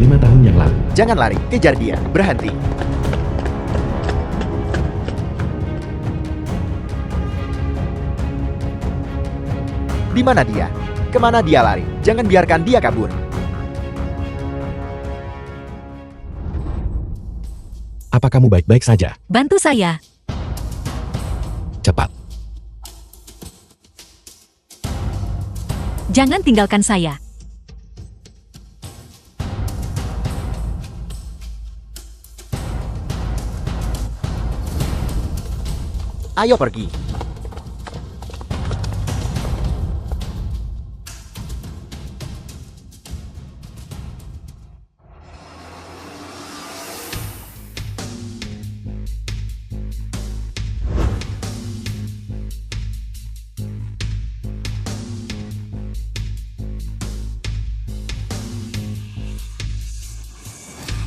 5 tahun yang lalu. Jangan lari, kejar dia. Berhenti. Di mana dia? Kemana dia lari? Jangan biarkan dia kabur. Apa kamu baik-baik saja? Bantu saya. Cepat. Jangan tinggalkan saya. Ayo pergi.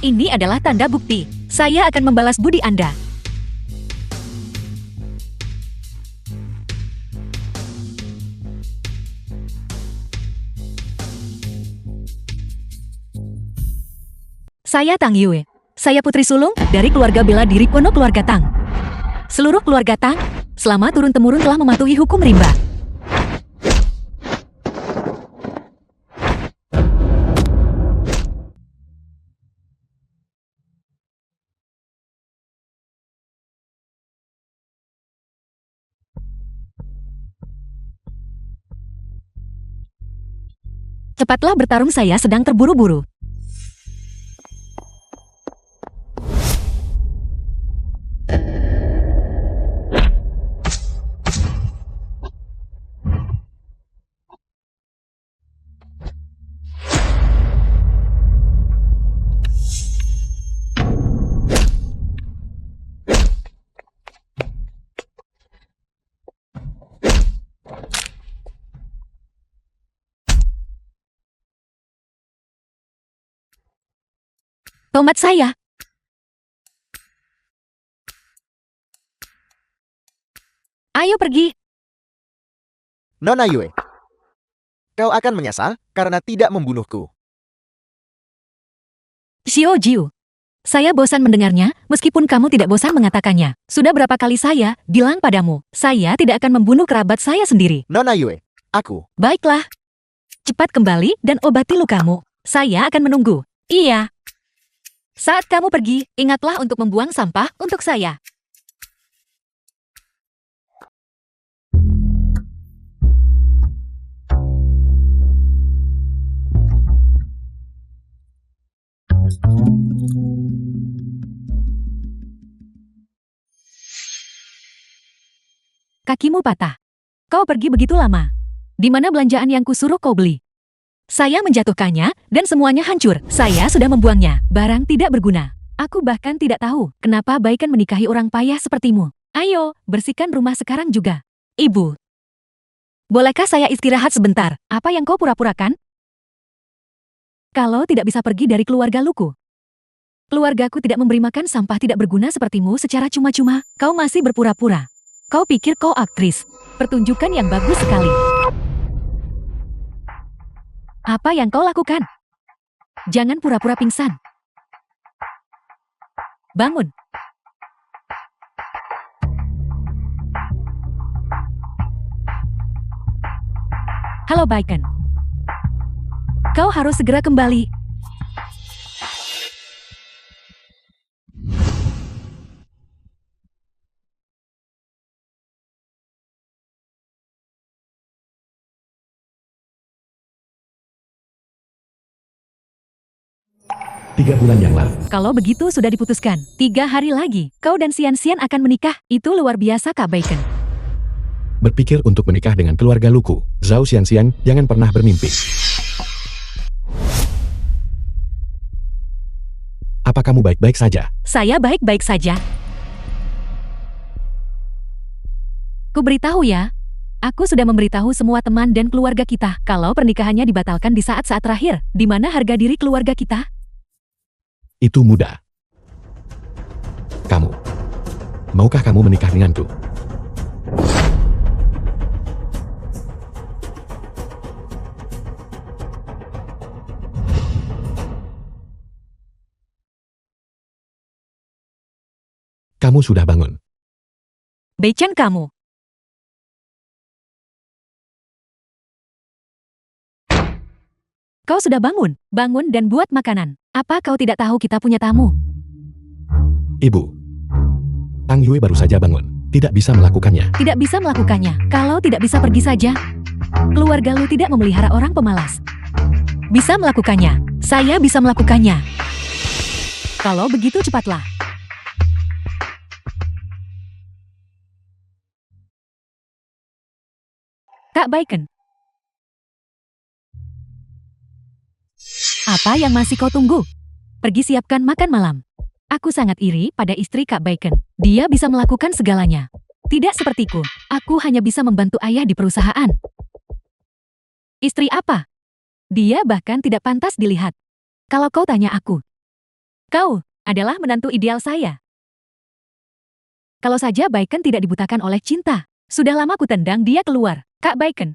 Ini adalah tanda bukti. Saya akan membalas budi Anda. Saya Tang Yue. Saya putri sulung dari keluarga bela diri Pono keluarga Tang. Seluruh keluarga Tang, selama turun-temurun telah mematuhi hukum rimba. Cepatlah bertarung, saya sedang terburu-buru. Tomat saya. Ayo pergi. Nona Yue, kau akan menyesal karena tidak membunuhku. Xiao Jiu. Saya bosan mendengarnya, meskipun kamu tidak bosan mengatakannya. Sudah berapa kali saya bilang padamu, saya tidak akan membunuh kerabat saya sendiri. Nona Yue, aku. Baiklah. Cepat kembali dan obati lukamu. Saya akan menunggu. Iya. Saat kamu pergi, ingatlah untuk membuang sampah untuk saya. Kakimu patah. Kau pergi begitu lama. Di mana belanjaan yang kusuruh kau beli? Saya menjatuhkannya, dan semuanya hancur. Saya sudah membuangnya. Barang tidak berguna. Aku bahkan tidak tahu kenapa Baikan menikahi orang payah sepertimu. Ayo, bersihkan rumah sekarang juga. Ibu. Bolehkah saya istirahat sebentar? Apa yang kau pura-purakan? Kalau tidak bisa pergi dari keluarga Luku. Keluargaku tidak memberi makan sampah tidak berguna sepertimu secara cuma-cuma. Kau masih berpura-pura. Kau pikir kau aktris. Pertunjukan yang bagus sekali. Apa yang kau lakukan? Jangan pura-pura pingsan. Bangun. Halo Baikan. Kau harus segera kembali. Tiga bulan yang lalu. Kalau begitu sudah diputuskan. 3 hari lagi, kau dan Xian akan menikah. Itu luar biasa Kak Baikan. Berpikir untuk menikah dengan keluarga Luku. Zhao Xian, jangan pernah bermimpi. Apa kamu baik-baik saja? Saya baik-baik saja. Ku beritahu ya. Aku sudah memberitahu semua teman dan keluarga kita kalau pernikahannya dibatalkan di saat-saat terakhir. Di mana harga diri keluarga kita? Itu mudah. Kamu. Maukah kamu menikah denganku? kamu sudah bangun. Beichan kamu. Kau sudah bangun. Bangun dan buat makanan. Apa kau tidak tahu kita punya tamu? Ibu. Tang Yue baru saja bangun. Tidak bisa melakukannya. Tidak bisa melakukannya. Kalau tidak bisa pergi saja. Keluarga Lu tidak memelihara orang pemalas. Bisa melakukannya. Saya bisa melakukannya. Kalau begitu cepatlah. Kak Bacon. Apa yang masih kau tunggu? Pergi siapkan makan malam. Aku sangat iri pada istri Kak Bacon. Dia bisa melakukan segalanya. Tidak sepertiku. Aku hanya bisa membantu ayah di perusahaan. Istri apa? Dia bahkan tidak pantas dilihat. Kalau kau tanya aku. Kau adalah menantu ideal saya. Kalau saja Bacon tidak dibutakan oleh cinta. Sudah lama ku tendang dia keluar. Kak Bacon.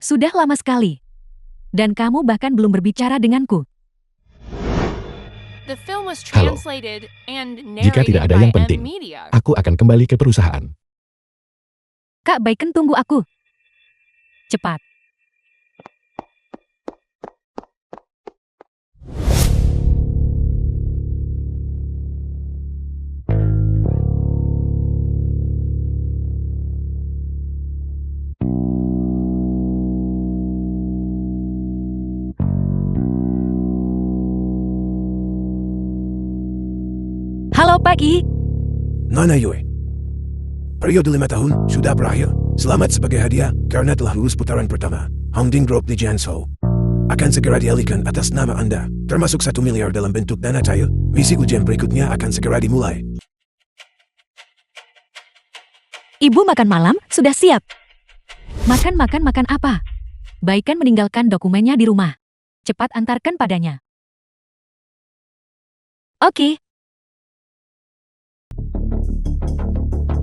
Sudah lama sekali. Dan kamu bahkan belum berbicara denganku. Halo. Jika tidak ada yang penting, aku akan kembali ke perusahaan. Kak Bacon, tunggu aku. Cepat. Halo pagi. Nona Yue. Periode 5 tahun sudah berakhir. Selamat sebagai hadiah karena telah lulus putaran pertama. Hongding Group di Jiangsu akan segera dialihkan atas nama Anda, termasuk 1 miliar dalam bentuk dana cair. Misi ujian berikutnya akan segera dimulai. Ibu makan malam sudah siap. Makan apa? Bacon meninggalkan dokumennya di rumah. Cepat antarkan padanya. Oke.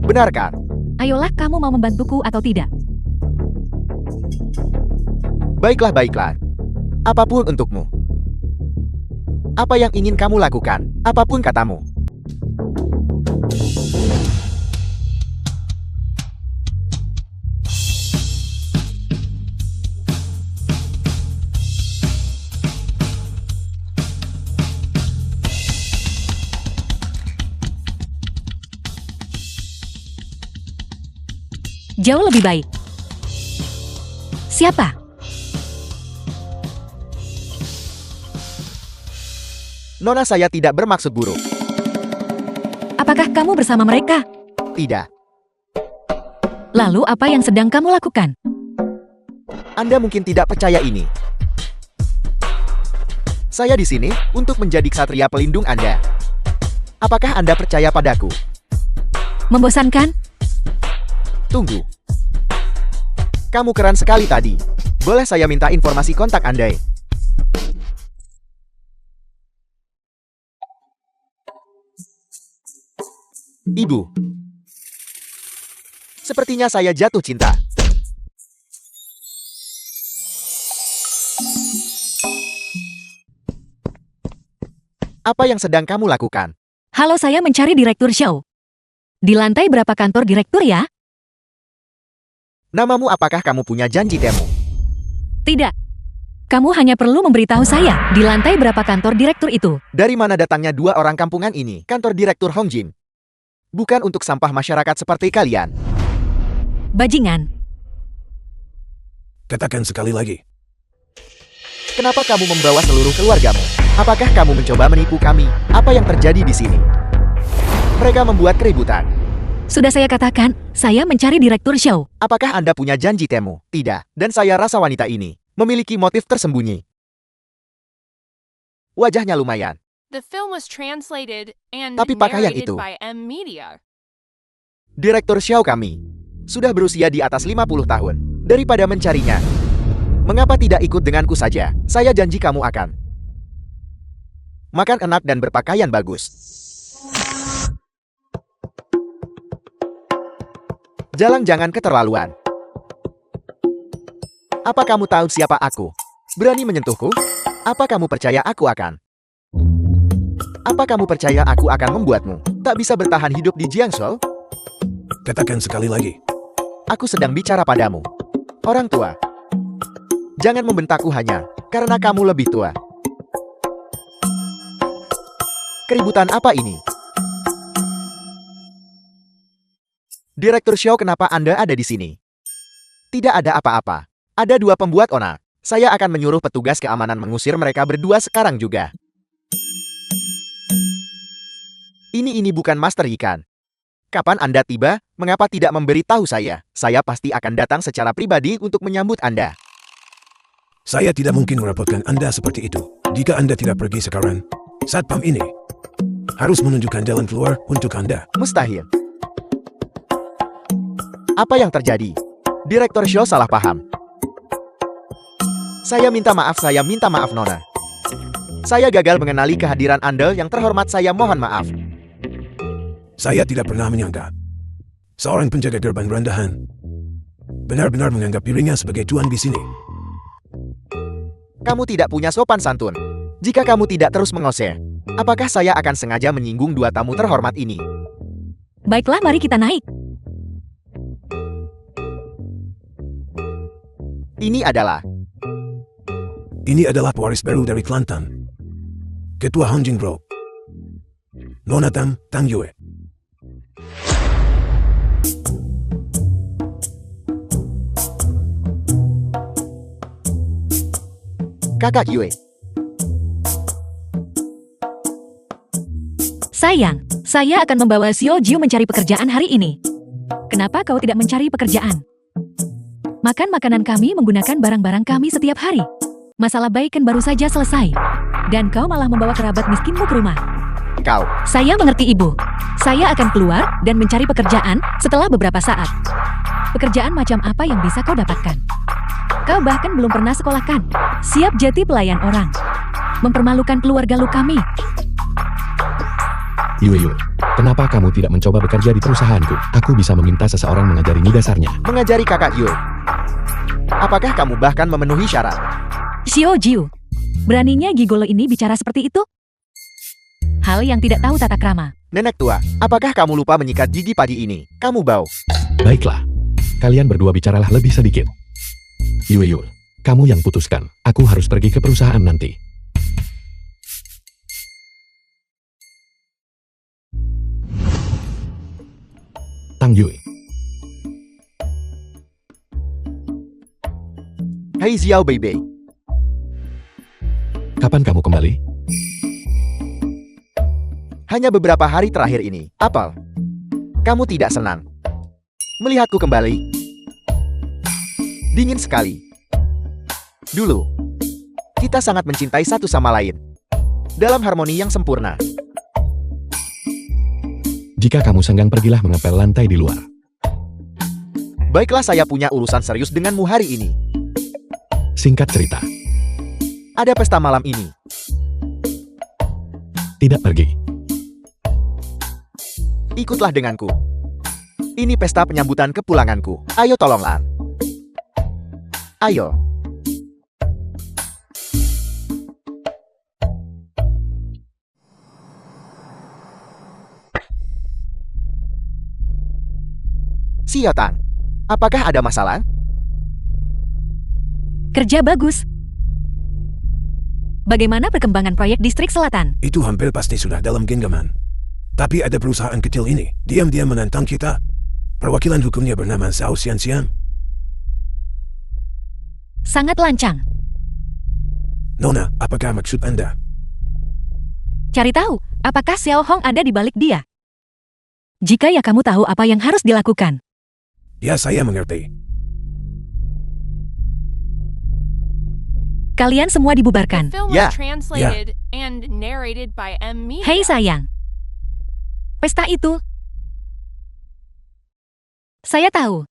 Benarkah? Ayolah, kamu mau membantuku atau tidak? Baiklah. Apapun untukmu. Apa yang ingin kamu lakukan? Apapun katamu. Jauh lebih baik. Siapa? Nona, saya tidak bermaksud buruk. Apakah kamu bersama mereka? Tidak. Lalu apa yang sedang kamu lakukan? Anda mungkin tidak percaya ini. Saya di sini untuk menjadi ksatria pelindung Anda. Apakah Anda percaya padaku? Membosankan? Tunggu. Kamu keren sekali tadi. Boleh saya minta informasi kontak Anda? Ibu. Sepertinya saya jatuh cinta. Apa yang sedang kamu lakukan? Halo, saya mencari direktur show. Di lantai berapa kantor direktur ya? Namamu, apakah kamu punya janji temu? Tidak. Kamu hanya perlu memberitahu saya, di lantai berapa kantor direktur itu. Dari mana datangnya 2 orang kampungan ini? Kantor direktur Hongjin. Bukan untuk sampah masyarakat seperti kalian. Bajingan. Katakan sekali lagi. Kenapa kamu membawa seluruh keluargamu? Apakah kamu mencoba menipu kami? Apa yang terjadi di sini? Mereka membuat keributan. Sudah saya katakan, saya mencari direktur show. Apakah Anda punya janji temu? Tidak. Dan saya rasa wanita ini memiliki motif tersembunyi. Wajahnya lumayan. Tapi pakaian itu. Direktur show kami sudah berusia di atas 50 tahun. Daripada mencarinya, mengapa tidak ikut denganku saja? Saya janji kamu akan makan enak dan berpakaian bagus. Jalan, jangan keterlaluan. Apa kamu tahu siapa aku? Berani menyentuhku? Apa kamu percaya aku akan membuatmu Tak bisa bertahan hidup di Jiangsu? Katakan sekali lagi. Aku sedang bicara padamu. Orang tua. Jangan membentakku hanya karena kamu lebih tua. Keributan apa ini? Direktur Xiao, kenapa Anda ada di sini? Tidak ada apa-apa. Ada dua pembuat onar. Saya akan menyuruh petugas keamanan mengusir mereka berdua sekarang juga. Ini bukan Master Yikan. Kapan Anda tiba? Mengapa tidak memberitahu saya? Saya pasti akan datang secara pribadi untuk menyambut Anda. Saya tidak mungkin merepotkan Anda seperti itu. Jika Anda tidak pergi sekarang, Satpam ini harus menunjukkan jalan keluar untuk Anda. Mustahil. Apa yang terjadi? Direktur Xiao salah paham. Saya minta maaf Nona. Saya gagal mengenali kehadiran Anda yang terhormat, saya mohon maaf. Saya tidak pernah menyangka seorang penjaga gerbang rendahan benar-benar menganggap dirinya sebagai tuan di sini. Kamu tidak punya sopan santun. Jika kamu tidak terus mengoseh, apakah saya akan sengaja menyinggung dua tamu terhormat ini? Baiklah, mari kita naik. Ini adalah pewaris baru dari Kelantan. Ketua Hongjing Group. Nona Tang Yue. Kakak Yue. Sayang, saya akan membawa Xiao Jiu mencari pekerjaan hari ini. Kenapa kau tidak mencari pekerjaan? Makan makanan kami menggunakan barang-barang kami setiap hari. Masalah bacon baru saja selesai. Dan kau malah membawa kerabat miskinmu ke rumah. Kau. Saya mengerti, Ibu. Saya akan keluar dan mencari pekerjaan setelah beberapa saat. Pekerjaan macam apa yang bisa kau dapatkan? Kau bahkan belum pernah sekolah kan? Siap jadi pelayan orang. Mempermalukan keluarga lu kami. Yue, kenapa kamu tidak mencoba bekerja di perusahaanku? Aku bisa meminta seseorang mengajarimu dasarnya. Mengajari kakak Yue. Apakah kamu bahkan memenuhi syarat? Xiao Jiu, beraninya gigolo ini bicara seperti itu? Hal yang tidak tahu tata krama. Nenek tua, apakah kamu lupa menyikat gigi pagi ini? Kamu bau. Baiklah, kalian berdua bicaralah lebih sedikit. Yue, kamu yang putuskan. Aku harus pergi ke perusahaan nanti. Tang Yue. Hai Xiao Beibei. Kapan kamu kembali? Hanya beberapa hari terakhir ini. Apel, kamu tidak senang melihatku kembali? Dingin sekali. Dulu, kita sangat mencintai satu sama lain. Dalam harmoni yang sempurna. Jika kamu senggang, pergilah mengepel lantai di luar. Baiklah, saya punya urusan serius denganmu hari ini. Singkat cerita. Ada pesta malam ini. Tidak pergi. Ikutlah denganku. Ini pesta penyambutan kepulanganku. Ayo tolonglah. Ayo. Xiao Tang, apakah ada masalah? Kerja bagus. Bagaimana perkembangan proyek distrik selatan? Itu hampir pasti sudah dalam genggaman. Tapi ada perusahaan kecil ini, diam-diam menantang kita. Perwakilan hukumnya bernama Zhao Xianxian. Sangat lancang. Nona, apakah maksud Anda? Cari tahu, apakah Xiao Hong ada di balik dia? Jika ya, kamu tahu apa yang harus dilakukan. Ya, saya mengerti. Kalian semua dibubarkan. The film Yeah. was translated and narrated by M. Media. Hei sayang. Pesta itu. Saya tahu.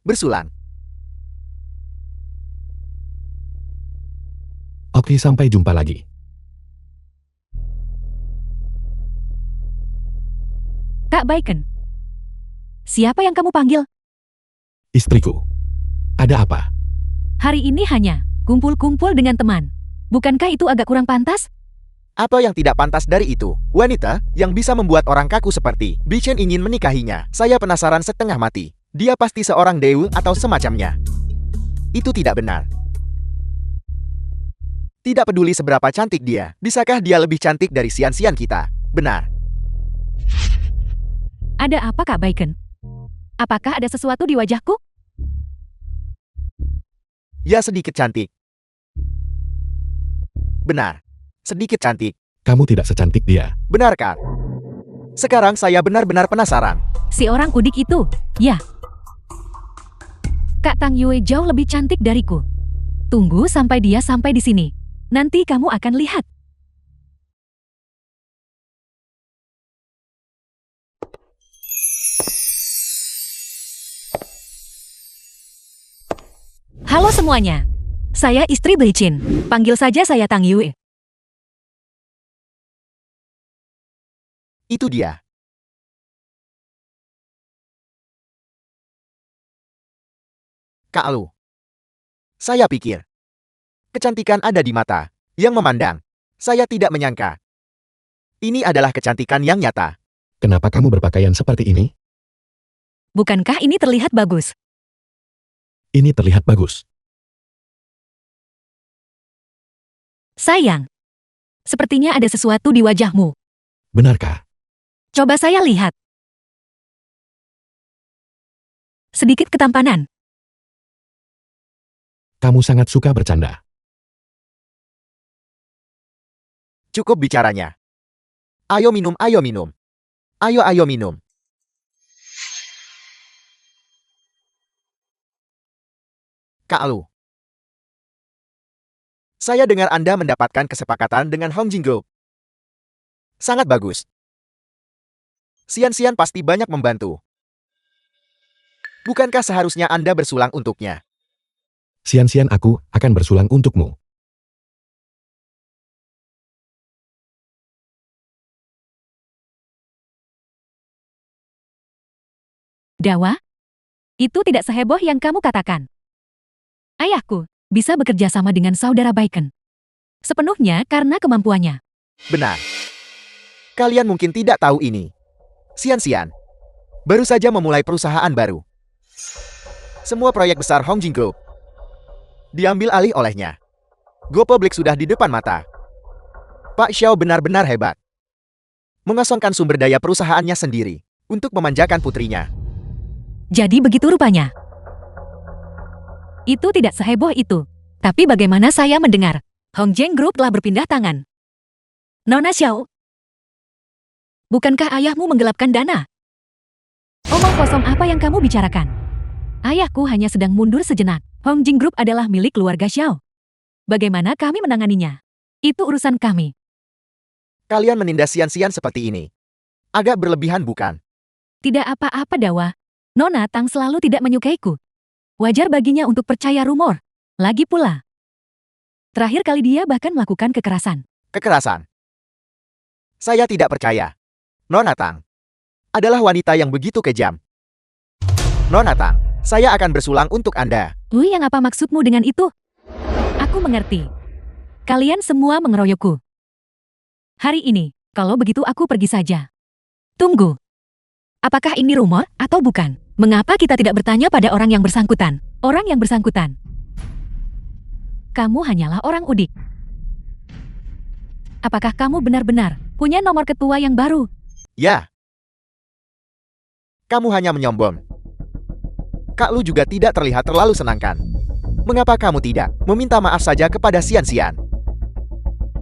Bersulang. Oke, sampai jumpa lagi. Kak Bacon. Siapa yang kamu panggil? Istriku. Ada apa? Hari ini hanya kumpul-kumpul dengan teman. Bukankah itu agak kurang pantas? Apa yang tidak pantas dari itu? Wanita yang bisa membuat orang kaku seperti Bichen ingin menikahinya. Saya penasaran setengah mati. Dia pasti seorang dewa atau semacamnya. Itu tidak benar. Tidak peduli seberapa cantik dia, bisakah dia lebih cantik dari Xian-Xian kita? Benar. Ada apa Kak Bacon? Apakah ada sesuatu di wajahku? Ya sedikit cantik. Benar. Sedikit cantik. Kamu tidak secantik dia. Benar, Kak. Sekarang saya benar-benar penasaran. Si orang udik itu, ya. Kak Tang Yue jauh lebih cantik dariku. Tunggu sampai dia sampai di sini. Nanti kamu akan lihat. Halo semuanya. Saya istri Beichin. Panggil saja saya Tang Yue. Itu dia. Kak Lu. Saya pikir kecantikan ada di mata yang memandang. Saya tidak menyangka. Ini adalah kecantikan yang nyata. Kenapa kamu berpakaian seperti ini? Bukankah ini terlihat bagus? Ini terlihat bagus. Sayang. Sepertinya ada sesuatu di wajahmu. Benarkah? Coba saya lihat. Sedikit ketampanan. Kamu sangat suka bercanda. Cukup bicaranya. Ayo minum, ayo minum. Ayo minum. Kak Lu. Saya dengar Anda mendapatkan kesepakatan dengan Hong Jinggo. Sangat bagus. Xian-Xian pasti banyak membantu. Bukankah seharusnya Anda bersulang untuknya? Xian-Xian aku akan bersulang untukmu. Dawa? Itu tidak seheboh yang kamu katakan. Ayahku bisa bekerja sama dengan saudara Bacon. Sepenuhnya karena kemampuannya. Benar. Kalian mungkin tidak tahu ini. Xian-Xian baru saja memulai perusahaan baru. Semua proyek besar Hong Jinggo diambil alih olehnya. Go Public sudah di depan mata. Pak Xiao benar-benar hebat. Mengosongkan sumber daya perusahaannya sendiri untuk memanjakan putrinya. Jadi begitu rupanya. Itu tidak seheboh itu. Tapi bagaimana saya mendengar Hong Jing Group telah berpindah tangan. Nona Xiao, bukankah ayahmu menggelapkan dana? Omong kosong apa yang kamu bicarakan? Ayahku hanya sedang mundur sejenak. Hong Jing Group adalah milik keluarga Xiao. Bagaimana kami menanganinya? Itu urusan kami. Kalian menindas Xian-Xian seperti ini. Agak berlebihan bukan? Tidak apa-apa Dawa. Nona Tang selalu tidak menyukaiku. Wajar baginya untuk percaya rumor. Lagi pula, terakhir kali dia bahkan melakukan kekerasan. Kekerasan. Saya tidak percaya. Nona Tang adalah wanita yang begitu kejam. Nona Tang, saya akan bersulang untuk Anda. Yang apa maksudmu dengan itu? Aku mengerti. Kalian semua mengeroyokku. Hari ini, kalau begitu aku pergi saja. Tunggu. Apakah ini rumor atau bukan? Mengapa kita tidak bertanya pada orang yang bersangkutan? Orang yang bersangkutan. Kamu hanyalah orang udik. Apakah kamu benar-benar punya nomor ketua yang baru? Ya. Kamu hanya menyombong. Kak Lu juga tidak terlihat terlalu senangkan. Mengapa kamu tidak meminta maaf saja kepada Xian-Xian?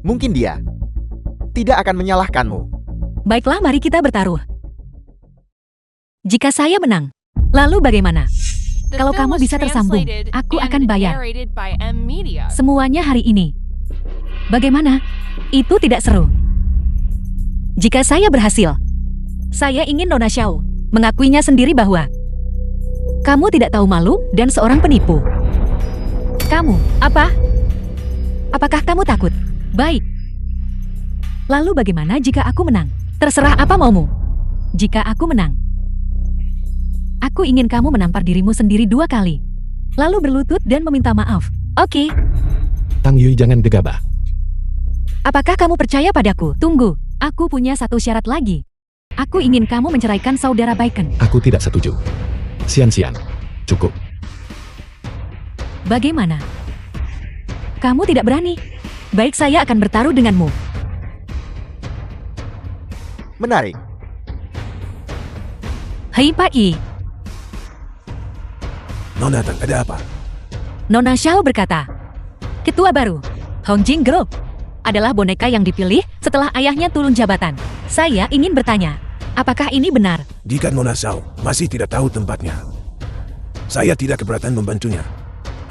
Mungkin dia tidak akan menyalahkanmu. Baiklah, mari kita bertaruh. Jika saya menang, lalu bagaimana? Kalau kamu bisa tersambung, aku akan bayar. Semuanya hari ini. Bagaimana? Itu tidak seru. Jika saya berhasil, saya ingin Nona Xiao mengakuinya sendiri bahwa kamu tidak tahu malu dan seorang penipu. Kamu, apa? Apakah kamu takut? Baik. Lalu bagaimana jika aku menang? Terserah apa maumu. Jika aku menang, aku ingin kamu menampar dirimu sendiri 2 kali. lalu berlutut dan meminta maaf. Oke, Tang Yui jangan gegabah. apakah kamu percaya padaku? Tunggu, aku punya satu syarat lagi. Aku ingin kamu menceraikan saudara Baiken. Aku tidak setuju. Xian, cukup. Bagaimana? Kamu tidak berani? Baik, saya akan bertaruh denganmu. Menarik. Hei Pak I. Nona Tang, ada apa? Nona Xiao berkata, ketua baru, Hongjing Group, adalah boneka yang dipilih setelah ayahnya turun jabatan. Saya ingin bertanya, apakah ini benar? Jika Nona Xiao masih tidak tahu tempatnya, saya tidak keberatan membantunya.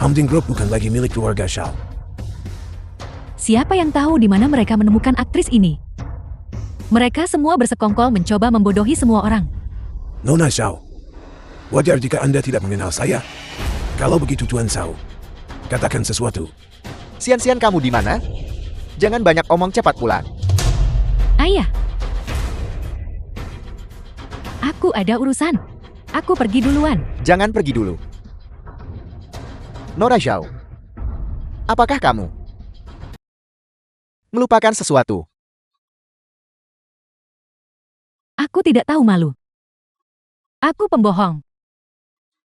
Hongjing Group bukan lagi milik keluarga Xiao. Siapa yang tahu di mana mereka menemukan aktris ini? Mereka semua bersekongkol mencoba membodohi semua orang. Nona Xiao, wajar jika Anda tidak mengenal saya. Kalau begitu Tuan Xiao, katakan sesuatu. Xian, kamu di mana? Jangan banyak omong, cepat pulang. Ayah. Aku ada urusan. Aku pergi duluan. Jangan pergi dulu. Nona Xiao, apakah kamu melupakan sesuatu? Aku tidak tahu malu. Aku pembohong.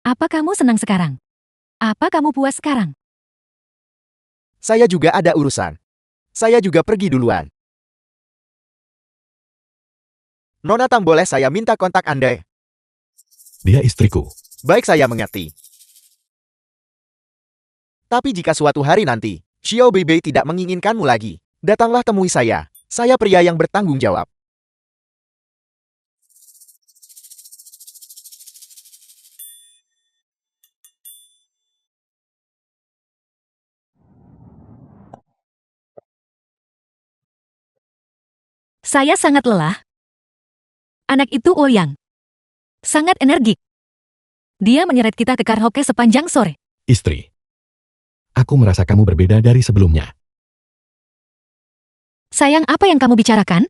Apa kamu senang sekarang? Apa kamu puas sekarang? Saya juga ada urusan. Saya juga pergi duluan. Nona Tang, boleh saya minta kontak Anda? Dia istriku. Baik, saya mengerti. Tapi jika suatu hari nanti, Xiao Beibei tidak menginginkanmu lagi, datanglah temui saya. Saya pria yang bertanggung jawab. Saya sangat lelah. Anak itu Ouyang. Sangat energik. Dia menyeret kita ke karaoke sepanjang sore. Istri. Aku merasa kamu berbeda dari sebelumnya. Sayang, apa yang kamu bicarakan?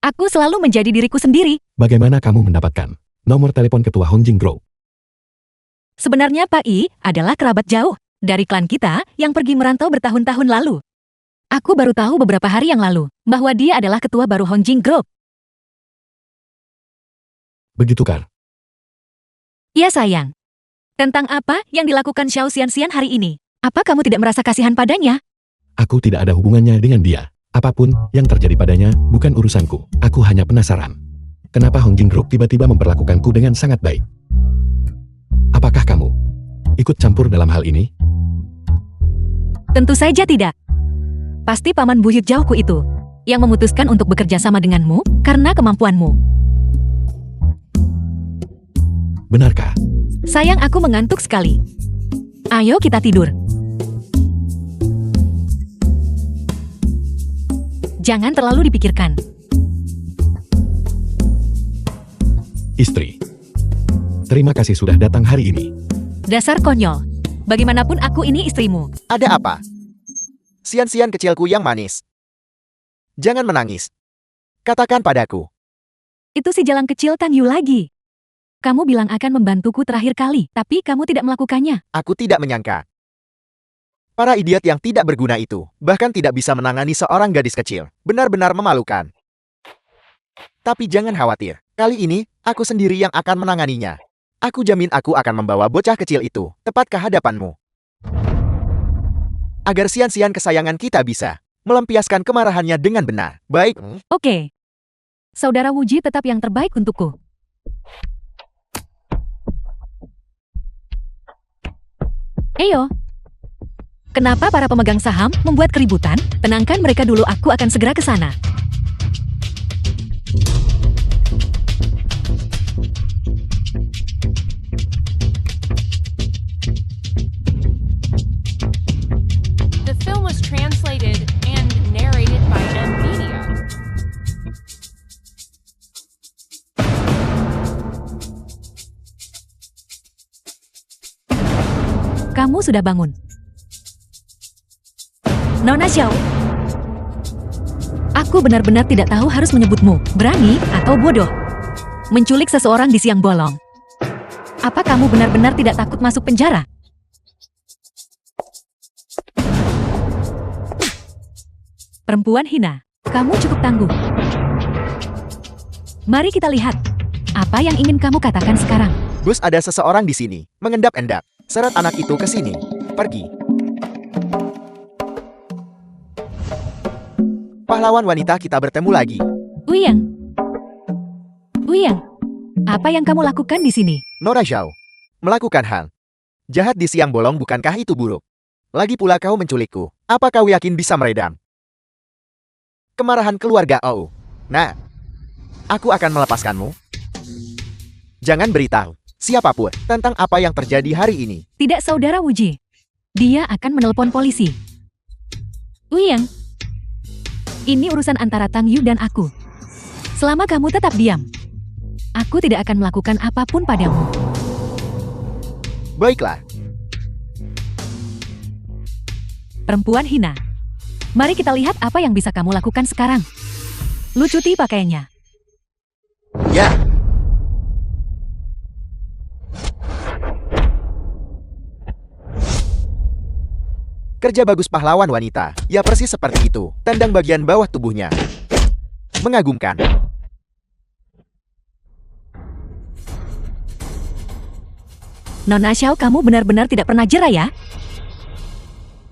Aku selalu menjadi diriku sendiri. Bagaimana kamu mendapatkan nomor telepon ketua Hongjing Group? Sebenarnya Pak I adalah kerabat jauh dari klan kita yang pergi merantau bertahun-tahun lalu. Aku baru tahu beberapa hari yang lalu bahwa dia adalah ketua baru Hongjing Group. Begitu kan? Ya sayang. Tentang apa yang dilakukan Xiao Xian hari ini? Apa kamu tidak merasa kasihan padanya? Aku tidak ada hubungannya dengan dia. Apapun yang terjadi padanya bukan urusanku. Aku hanya penasaran. Kenapa Hongjing Group tiba-tiba memperlakukanku dengan sangat baik? Apakah kamu ikut campur dalam hal ini? Tentu saja tidak. Pasti paman buyut jauhku itu yang memutuskan untuk bekerja sama denganmu karena kemampuanmu. Benarkah? Sayang, aku mengantuk sekali. Ayo kita tidur. Jangan terlalu dipikirkan. Istri. Terima kasih sudah datang hari ini. Dasar konyol. Bagaimanapun aku ini istrimu. Ada apa? Xian kecilku yang manis. Jangan menangis. Katakan padaku. Itu si jalang kecil Tan Yu lagi. Kamu bilang akan membantuku terakhir kali, tapi kamu tidak melakukannya. Aku tidak menyangka. Para idiot yang tidak berguna itu, bahkan tidak bisa menangani seorang gadis kecil. Benar-benar memalukan. Tapi jangan khawatir. Kali ini, aku sendiri yang akan menanganinya. Aku jamin aku akan membawa bocah kecil itu tepat ke hadapanmu. Agar Xian kesayangan kita bisa melampiaskan kemarahannya dengan benar. Baik. Oke. Saudara Wuji tetap yang terbaik untukku. Eyo. Kenapa para pemegang saham membuat keributan? Tenangkan mereka dulu, aku akan segera ke sana. The film was translated and narrated by M-Media. Kamu sudah bangun. Nona Xiao. Aku benar-benar tidak tahu harus menyebutmu berani atau bodoh. Menculik seseorang di siang bolong. Apa kamu benar-benar tidak takut masuk penjara? Perempuan hina, kamu cukup tangguh. Mari kita lihat. Apa yang ingin kamu katakan sekarang? Bus, ada seseorang di sini, mengendap-endap. Seret anak itu ke sini. Pergi. Pahlawan wanita, kita bertemu lagi. Uyang. Uyang, apa yang kamu lakukan di sini? Nora Zhao. Melakukan hal jahat di siang bolong, bukankah itu buruk? Lagi pula kau menculikku. Apa kau yakin bisa meredam kemarahan keluarga Ou? Nah, aku akan melepaskanmu. Jangan beritahu siapapun tentang apa yang terjadi hari ini. Tidak, Saudara Wuji. Dia akan menelpon polisi. Uyang, ini urusan antara Tang Yu dan aku. Selama kamu tetap diam, aku tidak akan melakukan apapun padamu. Baiklah. Perempuan hina. Mari kita lihat apa yang bisa kamu lakukan sekarang. Lucuti pakaiannya. Ya. Kerja bagus pahlawan wanita. Ya, persis seperti itu. Tendang bagian bawah tubuhnya. Mengagumkan. Nona Xiao, kamu benar-benar tidak pernah jera ya?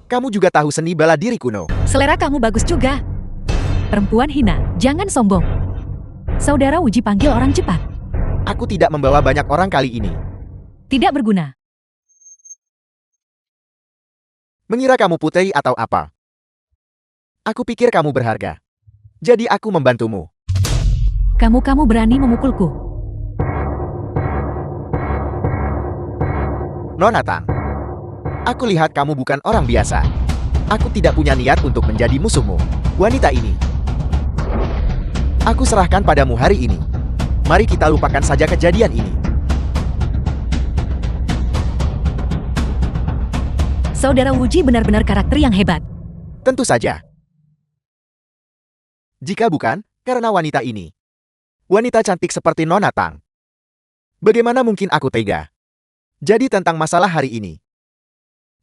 Kamu juga tahu seni bela diri kuno. Selera kamu bagus juga. Perempuan hina, jangan sombong. Saudara Wuji panggil orang cepat. Aku tidak membawa banyak orang kali ini. Tidak berguna. Mengira kamu putri atau apa? Aku pikir kamu berharga. Jadi aku membantumu. Kamu berani memukulku. Nona Tang. Aku lihat kamu bukan orang biasa. Aku tidak punya niat untuk menjadi musuhmu. Wanita ini. Aku serahkan padamu hari ini. Mari kita lupakan saja kejadian ini. Saudara Wuji benar-benar karakter yang hebat. Tentu saja. Jika bukan, karena wanita ini. Wanita cantik seperti Nona Tang. Bagaimana mungkin aku tega? Jadi tentang masalah hari ini.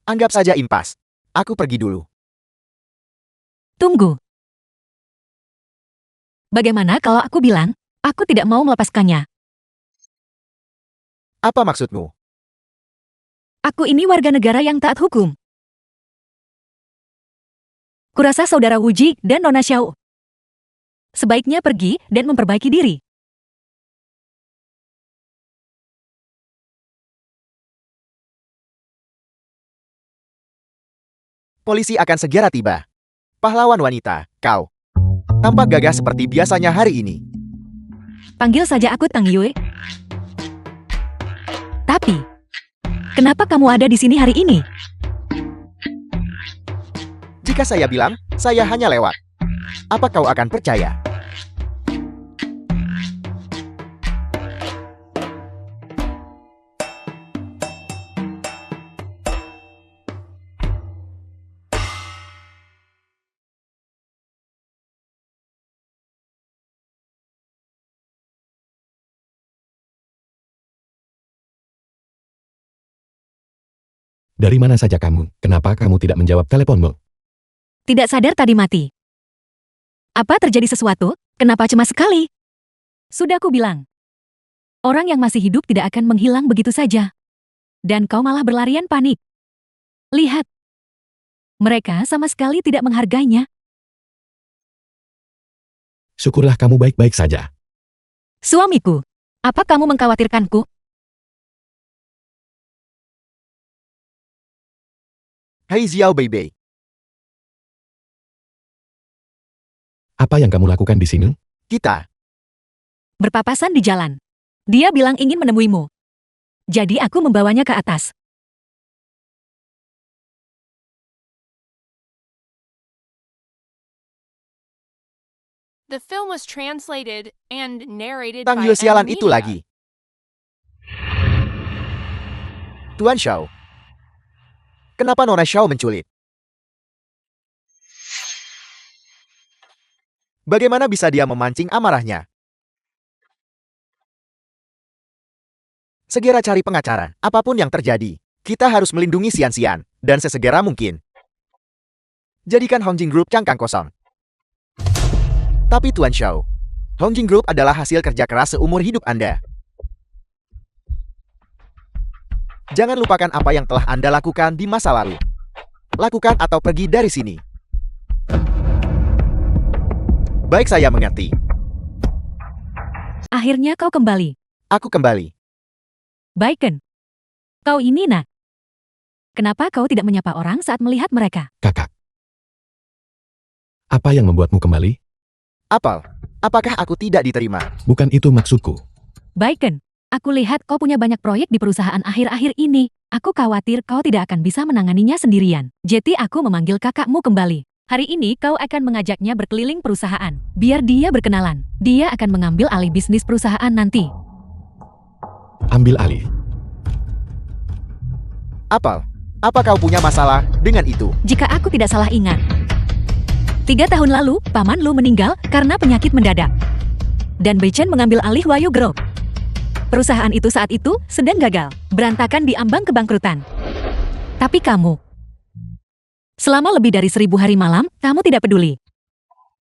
Anggap saja impas. Aku pergi dulu. Tunggu. Bagaimana kalau aku bilang, aku tidak mau melepaskannya? Apa maksudmu? Aku ini warga negara yang taat hukum. Kurasa Saudara Wuji dan Nona Xiao sebaiknya pergi dan memperbaiki diri. Polisi akan segera tiba. Pahlawan wanita, kau tampak gagah seperti biasanya hari ini. Panggil saja aku Tang Yue. Tapi, kenapa kamu ada di sini hari ini? Jika saya bilang, saya hanya lewat. Apa kau akan percaya? Dari mana saja kamu? Kenapa kamu tidak menjawab teleponmu? Tidak sadar tadi mati. Apa terjadi sesuatu? Kenapa cemas sekali? Sudah aku bilang. Orang yang masih hidup tidak akan menghilang begitu saja. Dan kau malah berlarian panik. Lihat. Mereka sama sekali tidak menghargainya. Syukurlah kamu baik-baik saja. Suamiku, apa kamu mengkhawatirkanku? Hai Xiao Beibei. Apa yang kamu lakukan di sini? Kita. Berpapasan di jalan. Dia bilang ingin menemuimu. Jadi aku membawanya ke atas. The film was translated and narrated Tang by Yue sialan itu NVIDIA. lagi. Tuan Xiao. Kenapa Nona Xiao menculik? Bagaimana bisa dia memancing amarahnya? Segera cari pengacara. Apapun yang terjadi, kita harus melindungi Xian-Xian, dan sesegera mungkin. Jadikan Hongjing Group cangkang kosong. Tapi Tuan Xiao, Hongjing Group adalah hasil kerja keras seumur hidup Anda. Jangan lupakan apa yang telah Anda lakukan di masa lalu. Lakukan atau pergi dari sini. Baik, saya mengerti. Akhirnya kau kembali. Aku kembali. Baiken. Kau ini nak. Kenapa kau tidak menyapa orang saat melihat mereka? Kakak. Apa yang membuatmu kembali? Apal, apakah aku tidak diterima? Bukan itu maksudku. Baiken. Aku lihat kau punya banyak proyek di perusahaan akhir-akhir ini. Aku khawatir kau tidak akan bisa menanganinya sendirian. Jadi aku memanggil kakakmu kembali. Hari ini kau akan mengajaknya berkeliling perusahaan. Biar dia berkenalan. Dia akan mengambil alih bisnis perusahaan nanti. Ambil alih. Apal, apa kau punya masalah dengan itu? Jika aku tidak salah ingat. 3 tahun lalu, paman Lu meninggal karena penyakit mendadak. Dan Beichen mengambil alih Wayu Group. Perusahaan itu saat itu sedang gagal, berantakan di ambang kebangkrutan. Tapi kamu, selama lebih dari 1000 hari malam, kamu tidak peduli.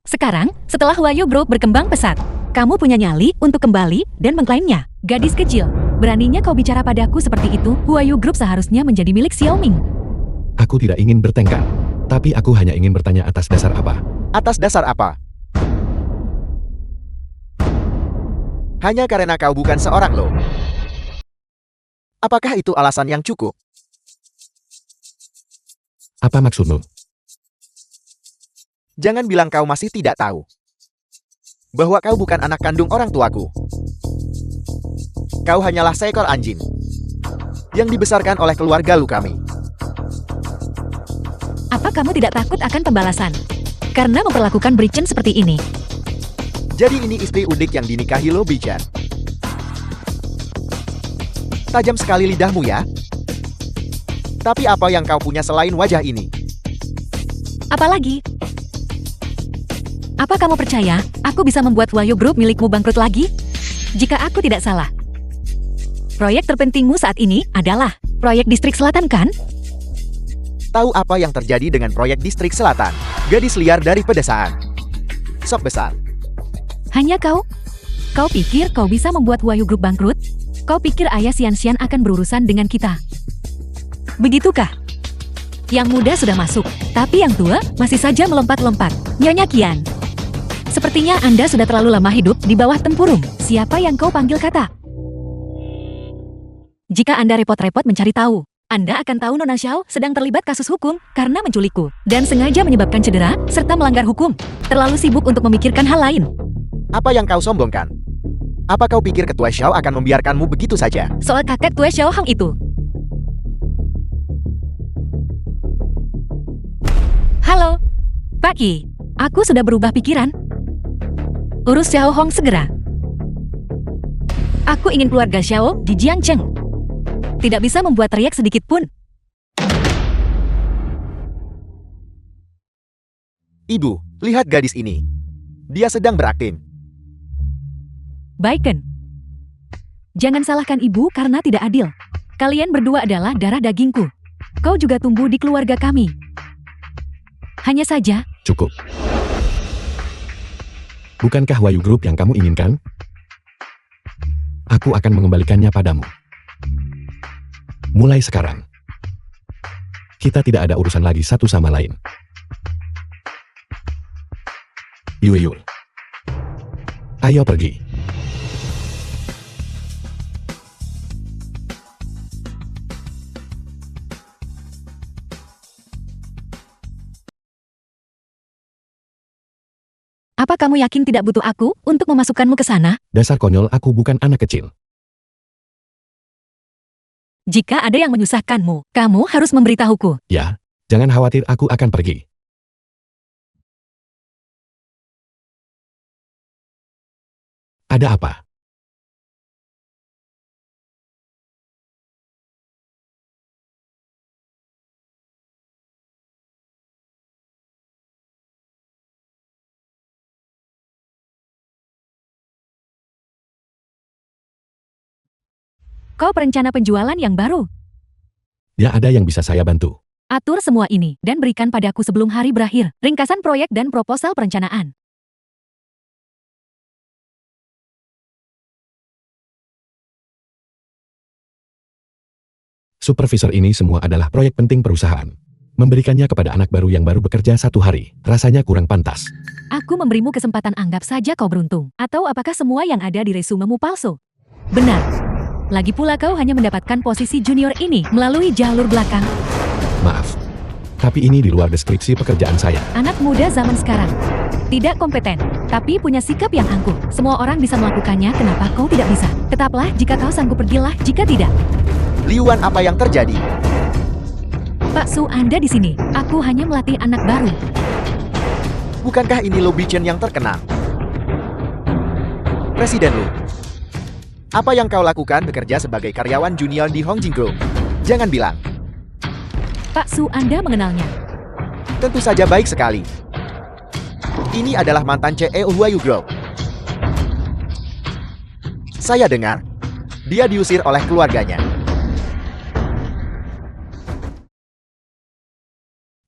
Sekarang, setelah Wayu Group berkembang pesat, kamu punya nyali untuk kembali dan mengklaimnya. Gadis kecil, beraninya kau bicara padaku seperti itu. Wayu Group seharusnya menjadi milik Xiaoming. Aku tidak ingin bertengkar. Tapi aku hanya ingin bertanya atas dasar apa. Atas dasar apa? Hanya karena kau bukan seorang lo. Apakah itu alasan yang cukup? Apa maksudmu? Jangan bilang kau masih tidak tahu bahwa kau bukan anak kandung orang tuaku. Kau hanyalah seekor anjing yang dibesarkan oleh keluarga lu kami. Apa kamu tidak takut akan pembalasan? Karena memperlakukan Beichen seperti ini. Jadi ini istri udik yang dinikahi lo, Beichen. Tajam sekali lidahmu ya. Tapi apa yang kau punya selain wajah ini? Apalagi? Apa kamu percaya aku bisa membuat Wayu Group milikmu bangkrut lagi? Jika aku tidak salah. Proyek terpentingmu saat ini adalah proyek Distrik Selatan, kan? Tahu apa yang terjadi dengan proyek Distrik Selatan? Gadis liar dari pedesaan. Sok besar. Hanya kau? Kau pikir kau bisa membuat Wayu Group bangkrut? Kau pikir ayah Xian akan berurusan dengan kita? Begitukah? Yang muda sudah masuk, tapi yang tua masih saja melompat-lompat. Nyonya Qian. Sepertinya Anda sudah terlalu lama hidup di bawah tempurung. Siapa yang kau panggil kata? Jika Anda repot-repot mencari tahu, Anda akan tahu Nona Xiao sedang terlibat kasus hukum karena menculikku dan sengaja menyebabkan cedera serta melanggar hukum. Terlalu sibuk untuk memikirkan hal lain. Apa yang kau sombongkan? Apa kau pikir Ketua Xiao akan membiarkanmu begitu saja? Soal kakek tua Xiao Hang itu. Halo, Pak Qi. Aku sudah berubah pikiran. Urus Xiao Hong segera. Aku ingin keluarga Xiao di Jiangcheng. Tidak bisa membuat teriak sedikit pun. Ibu, lihat gadis ini. Dia sedang berakting. Baiken. Jangan salahkan ibu karena tidak adil. Kalian berdua adalah darah dagingku. Kau juga tumbuh di keluarga kami. Hanya saja, Cukup. Bukankah Wayu Group yang kamu inginkan? Aku akan mengembalikannya padamu. Mulai sekarang. Kita tidak ada urusan lagi satu sama lain. Yuyul. Ayo pergi. apa kamu yakin tidak butuh aku untuk memasukkanmu ke sana? Dasar konyol, aku bukan anak kecil. Jika ada yang menyusahkanmu, kamu harus memberitahuku. Ya, jangan khawatir, aku akan pergi. Ada apa? Kau perencana penjualan yang baru. Ya, ada yang bisa saya bantu. Atur semua ini dan berikan padaku sebelum hari berakhir. Ringkasan proyek dan proposal perencanaan. Supervisor ini semua adalah proyek penting perusahaan. Memberikannya kepada anak baru yang baru bekerja 1 hari, rasanya kurang pantas. Aku memberimu kesempatan anggap saja kau beruntung. Atau apakah semua yang ada di resumemu palsu? Benar. Lagi pula kau hanya mendapatkan posisi junior ini melalui jalur belakang. Maaf. Tapi ini di luar deskripsi pekerjaan saya. Anak muda zaman sekarang. Tidak kompeten, tapi punya sikap yang angkuh. Semua orang bisa melakukannya, kenapa kau tidak bisa? Tetaplah, jika kau sanggup pergilah, jika tidak. Liuan, apa yang terjadi? Pak Su, Anda di sini. Aku hanya melatih anak baru. Bukankah ini Lo Bichen yang terkenal? Presiden Lu. Apa yang kau lakukan bekerja sebagai karyawan junior di Hongjing Group? Jangan bilang. Pak Su, Anda mengenalnya. Tentu saja baik sekali. Ini adalah mantan CEO Huayu Group. Saya dengar, dia diusir oleh keluarganya.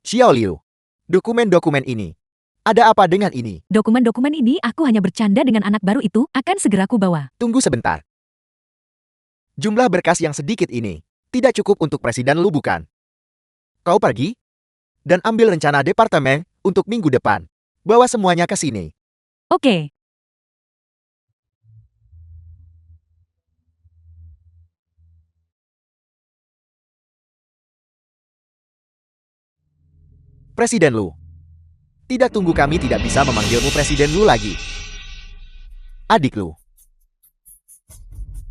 Xiao Liu, dokumen-dokumen ini. Ada apa dengan ini? Dokumen-dokumen ini aku hanya bercanda dengan anak baru itu, akan segera ku bawa. Tunggu sebentar. Jumlah berkas yang sedikit ini tidak cukup untuk Presiden Lu, bukan? Kau pergi dan ambil rencana departemen untuk minggu depan. Bawa semuanya ke sini. Oke. Presiden Lu. Tidak, tunggu, kami tidak bisa memanggilmu Presiden Lu lagi. Adik Lu.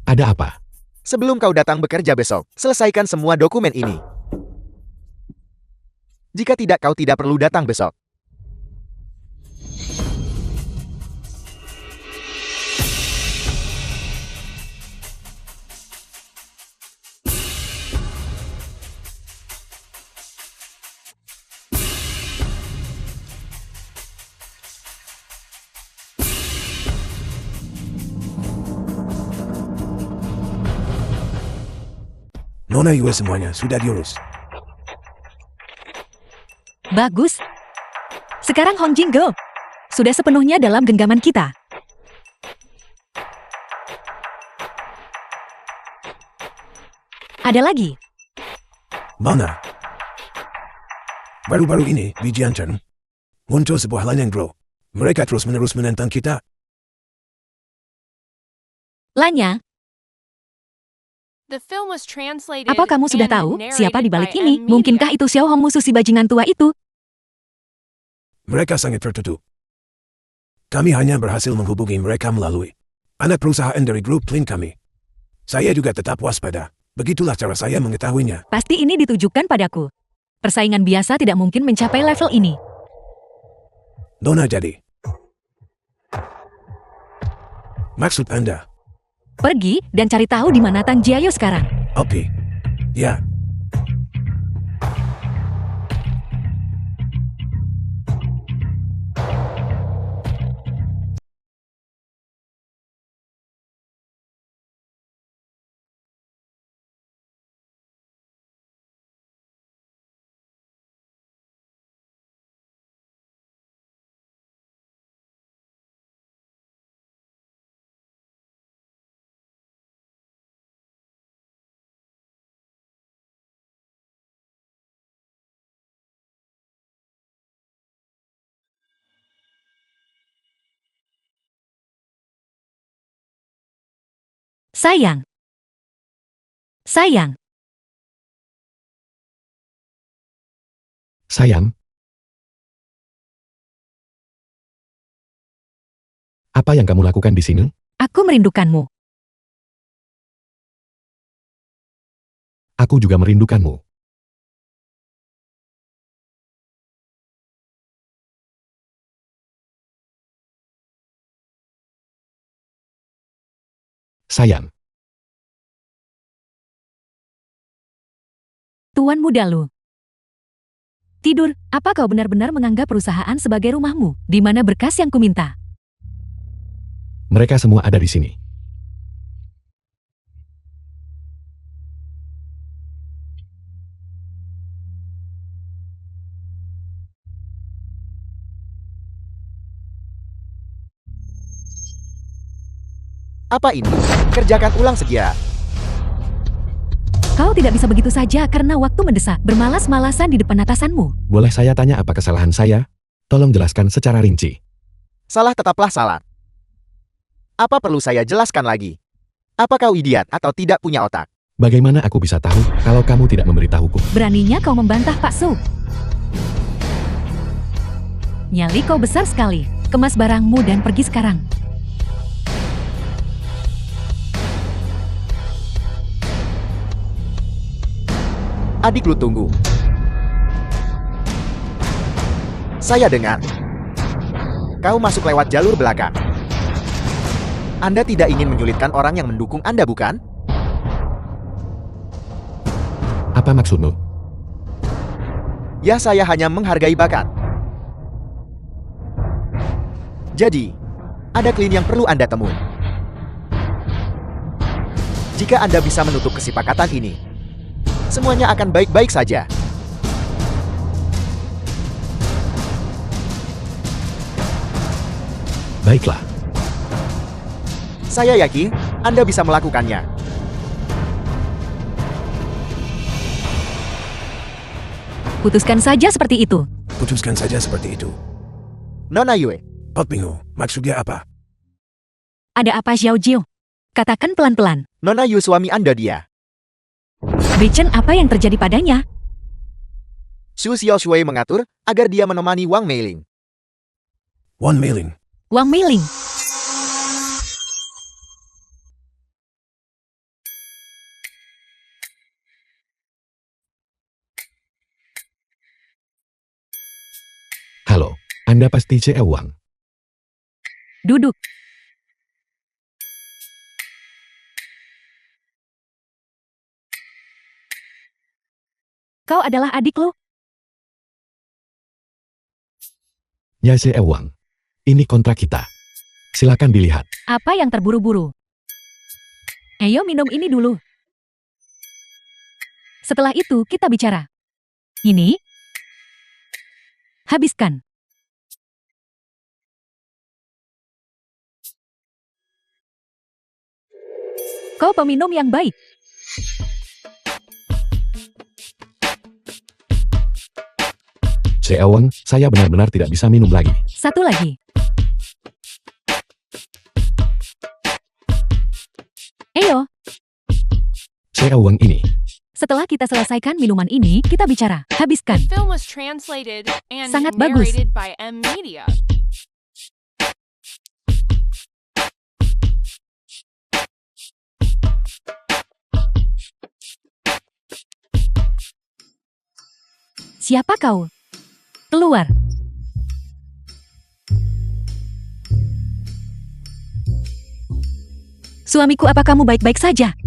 Ada apa? Sebelum kau datang bekerja besok, selesaikan semua dokumen ini. Jika tidak, kau tidak perlu datang besok. Nona Yue semuanya sudah diurus. Bagus. Sekarang Hongjing Group sudah sepenuhnya dalam genggaman kita. Ada lagi. Mana? Baru-baru ini di Jianchen muncul sebuah Lanyang Group. Mereka terus-menerus menentang kita. Lanya, The film was translated apa kamu sudah and tahu narrated siapa di balik by ini? M Media. Mungkinkah itu Xiao Hong musuh si bajingan tua itu? Mereka sangat tertutup. Kami hanya berhasil menghubungi mereka melalui anak perusahaan dari grup klien kami. Saya juga tetap waspada. Begitulah cara saya mengetahuinya. Pasti ini ditujukan padaku. Persaingan biasa tidak mungkin mencapai level ini. Nona, jadi maksud Anda? Pergi dan cari tahu di mana Tang Jiayo sekarang. Oke. Ya. Sayang. Sayang. Sayang. Apa yang kamu lakukan di sini? Aku merindukanmu. Aku juga merindukanmu. Sayang. Tuan muda Lu. Tidur, apa kau benar-benar menganggap perusahaan sebagai rumahmu? Di mana berkas yang kuminta? Mereka semua ada di sini. Apa ini? Kerjakan ulang segera. Kau Kau tidak bisa begitu saja karena waktu mendesak, bermalas-malasan di depan atasanmu. Boleh saya tanya apa kesalahan saya? Tolong jelaskan secara rinci. Salah tetaplah salah. Apa perlu saya jelaskan lagi? Apa kau idiot atau tidak punya otak? Bagaimana aku bisa tahu kalau kamu tidak memberitahuku? Beraninya kau membantah Pak Su. Nyali kau besar sekali. Kemas barangmu dan pergi sekarang. Adik lu tunggu. Saya dengar. Kau masuk lewat jalur belakang. Anda tidak ingin menyulitkan orang yang mendukung Anda, bukan? Apa maksudmu? Ya, saya hanya menghargai bakat. Jadi, ada klien yang perlu Anda temui. Jika Anda bisa menutup kesepakatan ini, semuanya akan baik-baik saja. Baiklah. Saya yakin Anda bisa melakukannya. Putuskan saja seperti itu. Putuskan saja seperti itu. Nona Yue, Pot bingung, maksudnya apa? Ada apa Xiao Jiu? Katakan pelan-pelan. Nona Yue suami Anda dia. Beichen apa yang terjadi padanya? Xu Xiaoshui mengatur agar dia menemani Wang Meiling. One mailing. Wang Meiling. Halo, Anda pasti C.E. Wang. Duduk. Kau adalah adik lu? Ya C.E. Wang. Ini kontrak kita. Silakan dilihat. Apa yang terburu-buru? Ayo minum ini dulu. Setelah itu kita bicara. Ini? Habiskan. Kau peminum yang baik. C.E. Wang, saya benar-benar tidak bisa minum lagi. Satu lagi. Ayo, C.E. Wang ini. setelah kita selesaikan minuman ini, kita bicara. Habiskan. The film was translated and Sangat bagus. narrated by M Media. Siapa kau? Keluar. Suamiku, apa kamu baik-baik saja?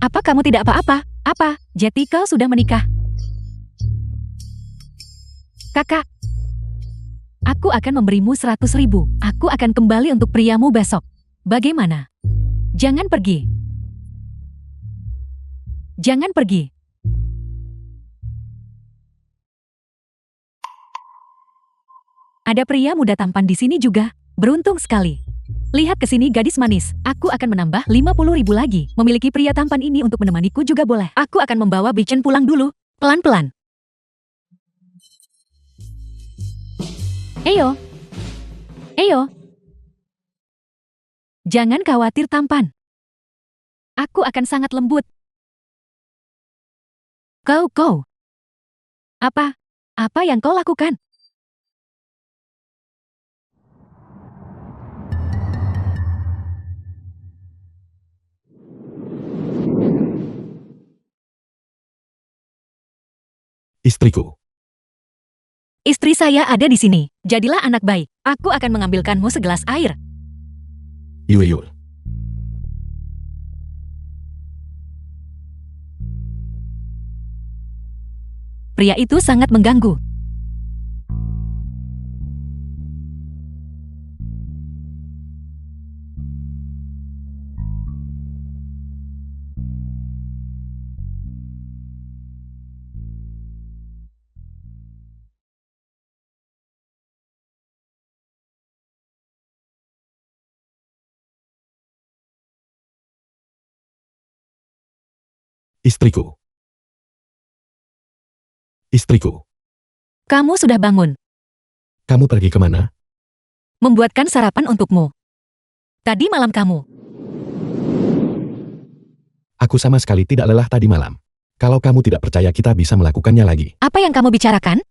Apa kamu tidak apa-apa? Apa? Jadi kau sudah menikah? Kakak, aku akan memberimu 100.000. Aku akan kembali untuk priamu besok. Bagaimana? Jangan pergi. Jangan pergi. Ada pria muda tampan di sini juga. Beruntung sekali. Lihat ke sini gadis manis. Aku akan menambah 50.000 lagi. Memiliki pria tampan ini untuk menemaniku juga boleh. Aku akan membawa Beichen pulang dulu. Pelan-pelan. Ayo. Ayo. Jangan khawatir tampan. Aku akan sangat lembut. Kau. Apa? Apa yang kau lakukan? Istriku. Istri saya ada di sini. Jadilah anak baik. Aku akan mengambilkanmu segelas air. Yue. Pria itu sangat mengganggu. Istriku. Istriku, Kamu sudah bangun. kamu pergi kemana? Membuatkan sarapan untukmu. Tadi malam kamu. Aku sama sekali tidak lelah tadi malam. Kalau kamu tidak percaya kita bisa melakukannya lagi. Apa yang kamu bicarakan?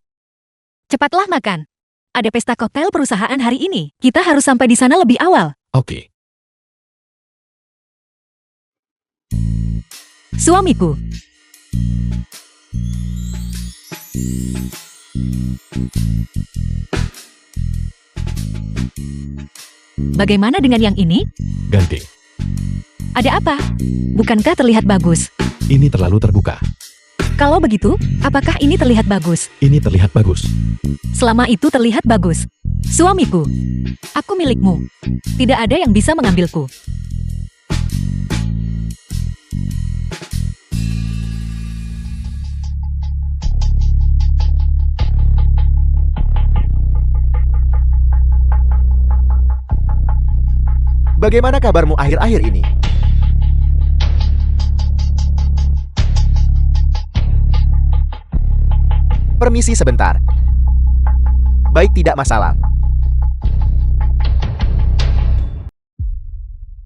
Cepatlah makan. Ada pesta koktail perusahaan hari ini. Kita harus sampai di sana lebih awal. Oke, Suamiku. Bagaimana dengan yang ini? ganti. Ada apa? Bukankah terlihat bagus? Ini terlalu terbuka. Kalau begitu, apakah ini terlihat bagus? Ini terlihat bagus. Selama itu terlihat bagus. Suamiku. Aku milikmu. Tidak ada yang bisa mengambilku. Bagaimana kabarmu akhir-akhir ini? Permisi sebentar. Baik, tidak masalah.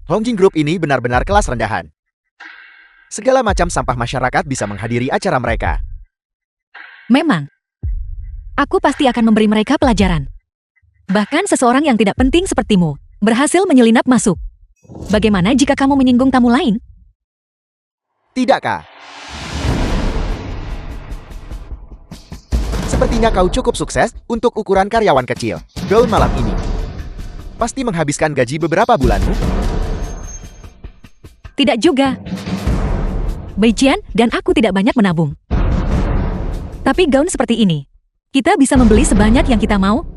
Hongjing Group ini benar-benar kelas rendahan. Segala macam sampah masyarakat bisa menghadiri acara mereka. Memang. Aku pasti akan memberi mereka pelajaran. Bahkan seseorang yang tidak penting sepertimu berhasil menyelinap masuk. Bagaimana jika kamu menyinggung tamu lain? Tidakkah? Sepertinya kau cukup sukses untuk ukuran karyawan kecil. Gaun malam ini pasti menghabiskan gaji beberapa bulanmu. Tidak juga. Beijian dan aku tidak banyak menabung. Tapi gaun seperti ini, kita bisa membeli sebanyak yang kita mau.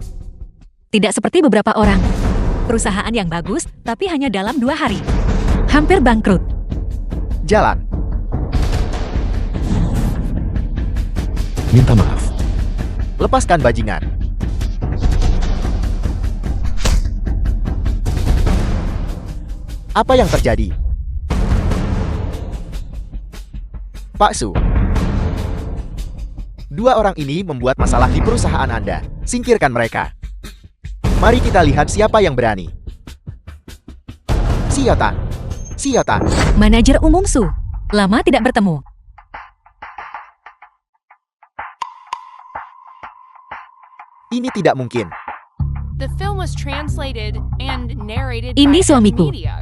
Tidak seperti beberapa orang. Perusahaan yang bagus, tapi hanya dalam 2 hari. Hampir bangkrut. Jalan. Minta maaf. Lepaskan bajingan. Apa yang terjadi? Pak Su. 2 orang ini membuat masalah di perusahaan Anda. Singkirkan mereka. Mari kita lihat siapa yang berani. Siotan. Siotan. Manajer umum Su. Lama tidak bertemu. Ini tidak mungkin. The film was translated and narrated Ini by suamiku. media.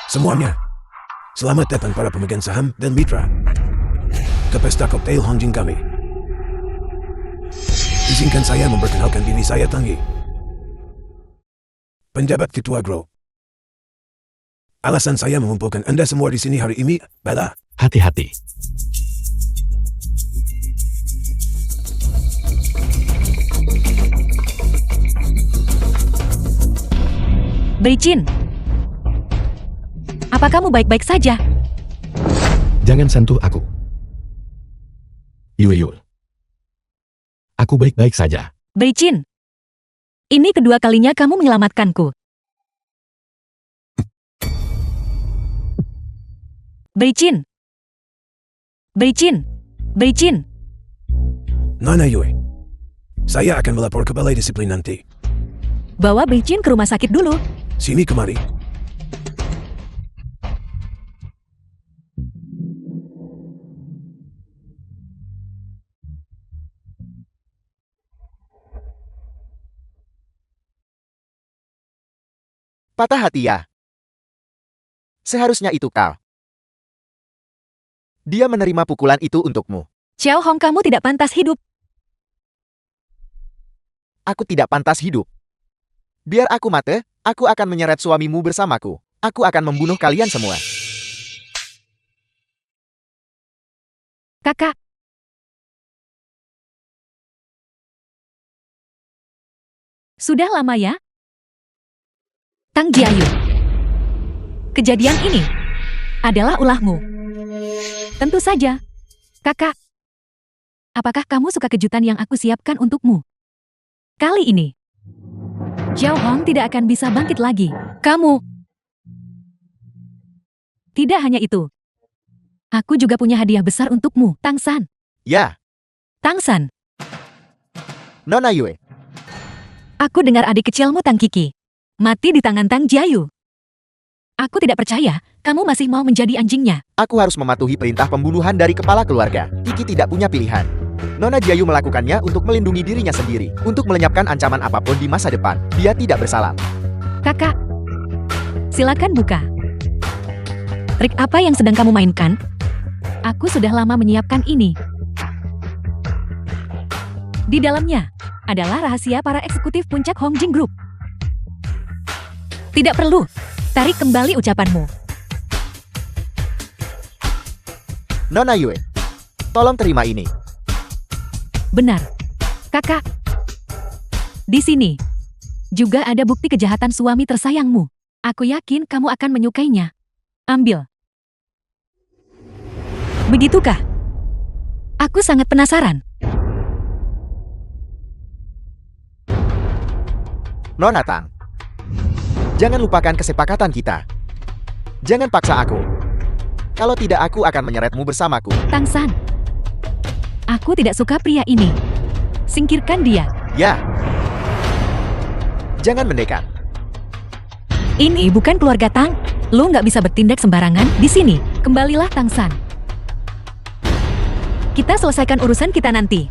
Semuanya, selamat datang para pemegang saham dan mitra ke pesta koktail Hongjing kami. Izinkan saya memperkenalkan diri saya Tanggi, penjabat ketua grup. Alasan saya mengumpulkan Anda semua di sini hari ini adalah Hati-hati. Beijin. Apa kamu baik-baik saja? Jangan sentuh aku. Yuyul. Aku baik-baik saja. Beijin. Ini kedua kalinya kamu menyelamatkanku. Beijin. Beijin. Beijin. Nona Yue. Saya akan melapor ke balai disiplin nanti. Bawa Beijin ke rumah sakit dulu. Sini kemari. Patah hati ya? Seharusnya itu kau. Dia menerima pukulan itu untukmu. Xiao Hong, kamu tidak pantas hidup. Aku tidak pantas hidup. Biar aku mati, aku akan menyeret suamimu bersamaku. Aku akan membunuh kalian semua. Kakak. Sudah lama ya? Tang Jiayu. Kejadian ini adalah ulahmu. Tentu saja. Kakak. Apakah kamu suka kejutan yang aku siapkan untukmu? Kali ini, Xiao Hong tidak akan bisa bangkit lagi. Kamu. Tidak hanya itu. Aku juga punya hadiah besar untukmu, Tang San. Ya, Tang San, Nona Yue. aku dengar adik kecilmu Tang Kiki mati di tangan Tang Jiayu. Aku tidak percaya kamu masih mau menjadi anjingnya. Aku harus mematuhi perintah pembunuhan dari kepala keluarga. Kiki tidak punya pilihan. Nona Jiayu melakukannya untuk melindungi dirinya sendiri, untuk melenyapkan ancaman apapun di masa depan. Dia tidak bersalah. Kakak, silakan buka. Trik apa yang sedang kamu mainkan? Aku sudah lama menyiapkan ini. Di dalamnya adalah rahasia para eksekutif puncak Hongjing Group. Tidak perlu. Tarik kembali ucapanmu. Nona Yue, tolong terima ini. Benar. Kakak. Di sini juga ada bukti kejahatan suami tersayangmu. Aku yakin kamu akan menyukainya. Ambil. Begitukah? Aku sangat penasaran. Nona Tang, jangan lupakan kesepakatan kita. Jangan paksa aku. Kalau tidak, aku akan menyeretmu bersamaku. Tang San. Aku tidak suka pria ini. Singkirkan dia. Ya. Jangan mendekat. Ini bukan keluarga Tang. Lu nggak bisa bertindak sembarangan di sini. Kembalilah Tang San. Kita selesaikan urusan kita nanti.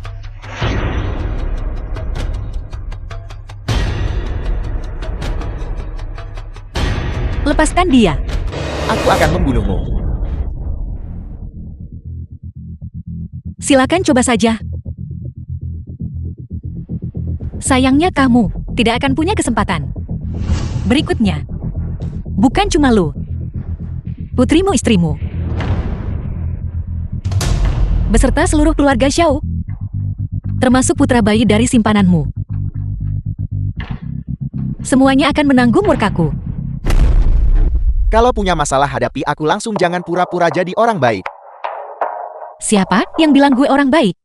Lepaskan dia. Aku akan membunuhmu. Silakan coba saja. Sayangnya kamu tidak akan punya kesempatan. Berikutnya, bukan cuma lu, putrimu istrimu, beserta seluruh keluarga Xiao, termasuk putra bayi dari simpananmu. Semuanya akan menanggung murkaku. Kalau punya masalah hadapi aku langsung, jangan pura-pura jadi orang baik. Siapa yang bilang gue orang baik?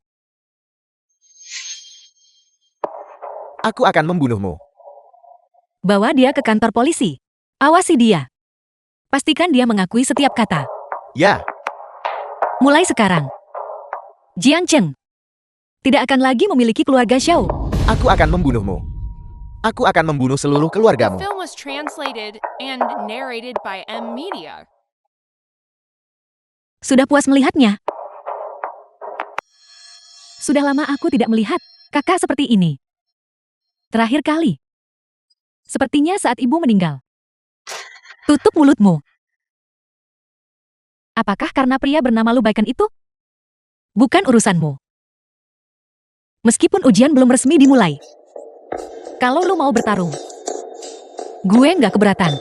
Aku akan membunuhmu. Bawa dia ke kantor polisi. Awasi dia. Pastikan dia mengakui setiap kata. Ya, Mulai sekarang, Jiang Cheng tidak akan lagi memiliki keluarga Xiao. aku akan membunuhmu. Aku akan membunuh seluruh The keluargamu. film was translated and narrated by M Media. Sudah puas melihatnya? Sudah lama aku tidak melihat kakak seperti ini. Terakhir kali. Sepertinya saat ibu meninggal. Tutup mulutmu. Apakah karena pria bernama Lu Baiken itu? Bukan urusanmu. Meskipun ujian belum resmi dimulai. Kalau lu mau bertarung, gue nggak keberatan.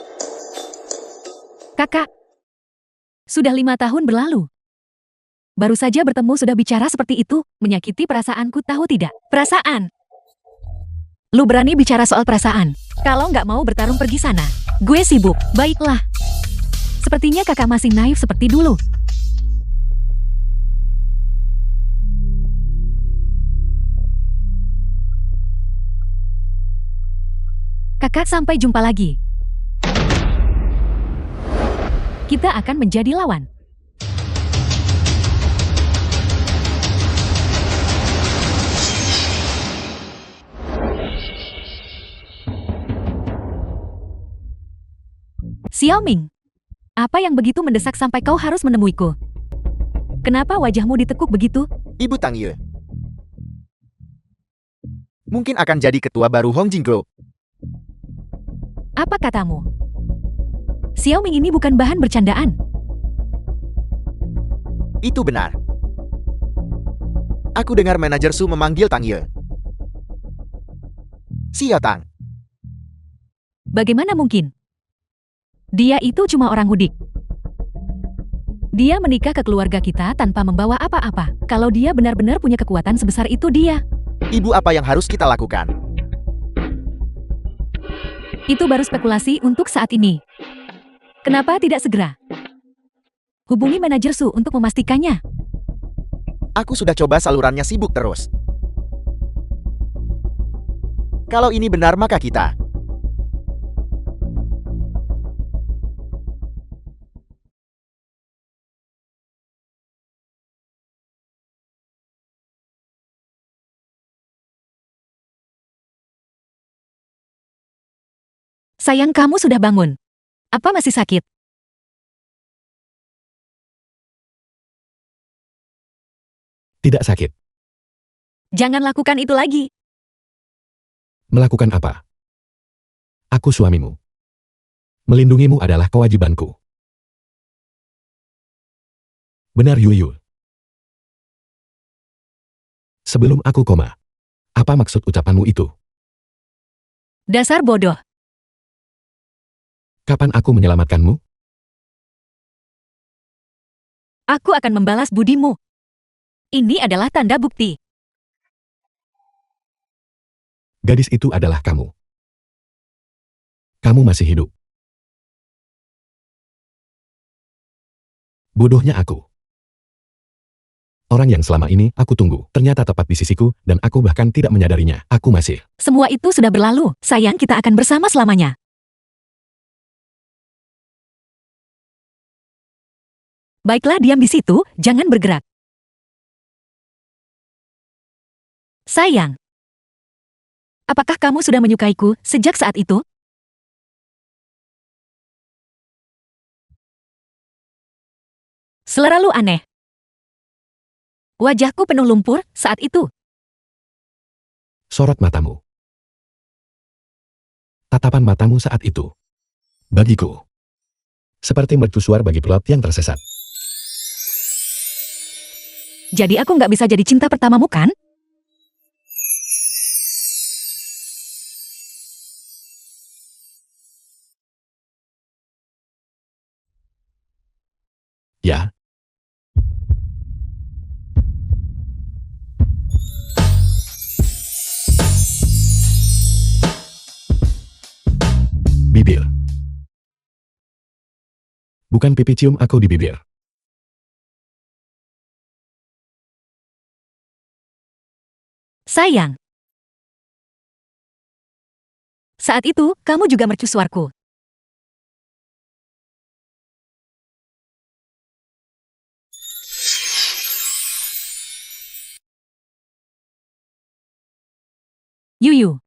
Kakak, sudah 5 tahun berlalu. Baru saja bertemu sudah bicara seperti itu, menyakiti perasaanku, tahu tidak? Perasaan. Lu berani bicara soal perasaan. Kalau nggak mau bertarung pergi sana. Gue sibuk. Baiklah. Sepertinya kakak masih naif seperti dulu. Kakak, sampai jumpa lagi. Kita akan menjadi lawan. Xiaoming, apa yang begitu mendesak sampai kau harus menemuiku? Kenapa wajahmu ditekuk begitu? Ibu Tang Ye mungkin akan jadi ketua baru Hongjing Group. Apa katamu? Xiaoming ini bukan bahan bercandaan. Itu benar. Aku dengar manajer Su memanggil Tang Ye. Xiao Tang. Bagaimana mungkin? Dia itu cuma orang hudik. Dia menikah ke keluarga kita tanpa membawa apa-apa. Kalau dia benar-benar punya kekuatan sebesar itu, dia. Ibu, apa yang harus kita lakukan? Itu baru spekulasi untuk saat ini. Kenapa tidak segera Hubungi manajer Su untuk memastikannya. Aku sudah coba salurannya sibuk terus. Kalau ini benar maka kita. Sayang, kamu sudah bangun. Apa masih sakit? Tidak sakit. Jangan lakukan itu lagi. Melakukan apa? Aku suamimu. Melindungimu adalah kewajibanku. Benar, Yuyu. Sebelum aku koma. Apa maksud ucapanmu itu? Dasar bodoh. Kapan aku menyelamatkanmu? Aku akan membalas budimu. Ini adalah tanda bukti. Gadis itu adalah kamu. Kamu masih hidup. Bodohnya aku. Orang yang selama ini aku tunggu, ternyata tepat di sisiku, dan aku bahkan tidak menyadarinya. Aku masih. Semua itu sudah berlalu. Sayang, kita akan bersama selamanya. Baiklah, diam di situ, jangan bergerak. Sayang, apakah kamu sudah menyukaiku sejak saat itu? Selalu aneh. Wajahku penuh lumpur saat itu. Sorot matamu. Tatapan matamu saat itu. Bagiku. Seperti mercusuar bagi pelot yang tersesat. Jadi aku nggak bisa jadi cinta pertamamu, kan? Ya. Bibir. Bukan pipi, cium aku di bibir. Sayang. Saat itu, kamu juga mercusuarku. Yuyu.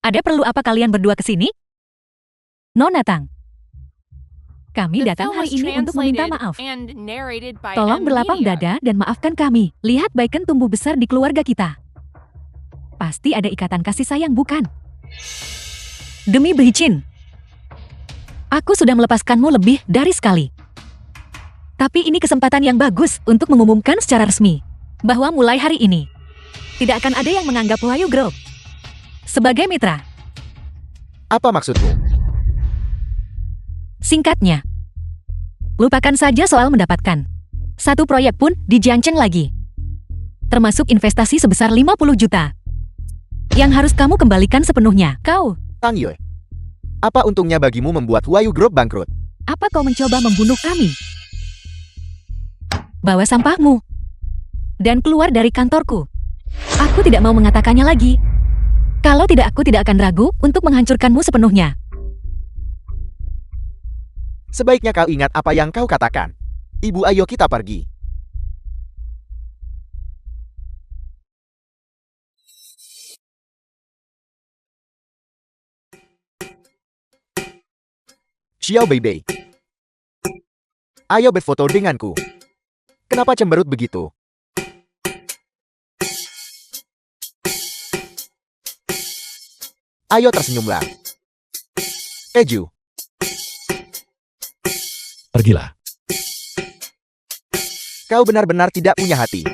Ada perlu apa kalian berdua ke sini? Nona Tang. Kami The datang film hari was ini untuk meminta translated maaf. and narrated by Tolong M berlapang Media. dada dan maafkan kami. Lihat Baiken tumbuh besar di keluarga kita. Pasti ada ikatan kasih sayang, bukan? Demi Beichin, aku sudah melepaskanmu lebih dari sekali. Tapi ini kesempatan yang bagus untuk mengumumkan secara resmi bahwa mulai hari ini tidak akan ada yang menganggap Wahyu Group sebagai mitra. Apa maksudmu? Singkatnya, lupakan saja soal mendapatkan satu proyek pun di Jiangcheng lagi. Termasuk investasi sebesar 50 juta. Yang harus kamu kembalikan sepenuhnya. Kau, Tang Yue. Apa untungnya bagimu membuat Wahyu Group bangkrut? apa kau mencoba membunuh kami? Bawa sampahmu. Dan keluar dari kantorku. Aku tidak mau mengatakannya lagi. Kalau tidak, aku tidak akan ragu untuk menghancurkanmu sepenuhnya. Sebaiknya kau ingat apa yang kau katakan. Ibu, ayo kita pergi. Xiao Beibei. Ayo berfoto denganku. Kenapa cemberut begitu? Ayo tersenyumlah. Keju. Pergilah. Kau benar-benar tidak punya hati.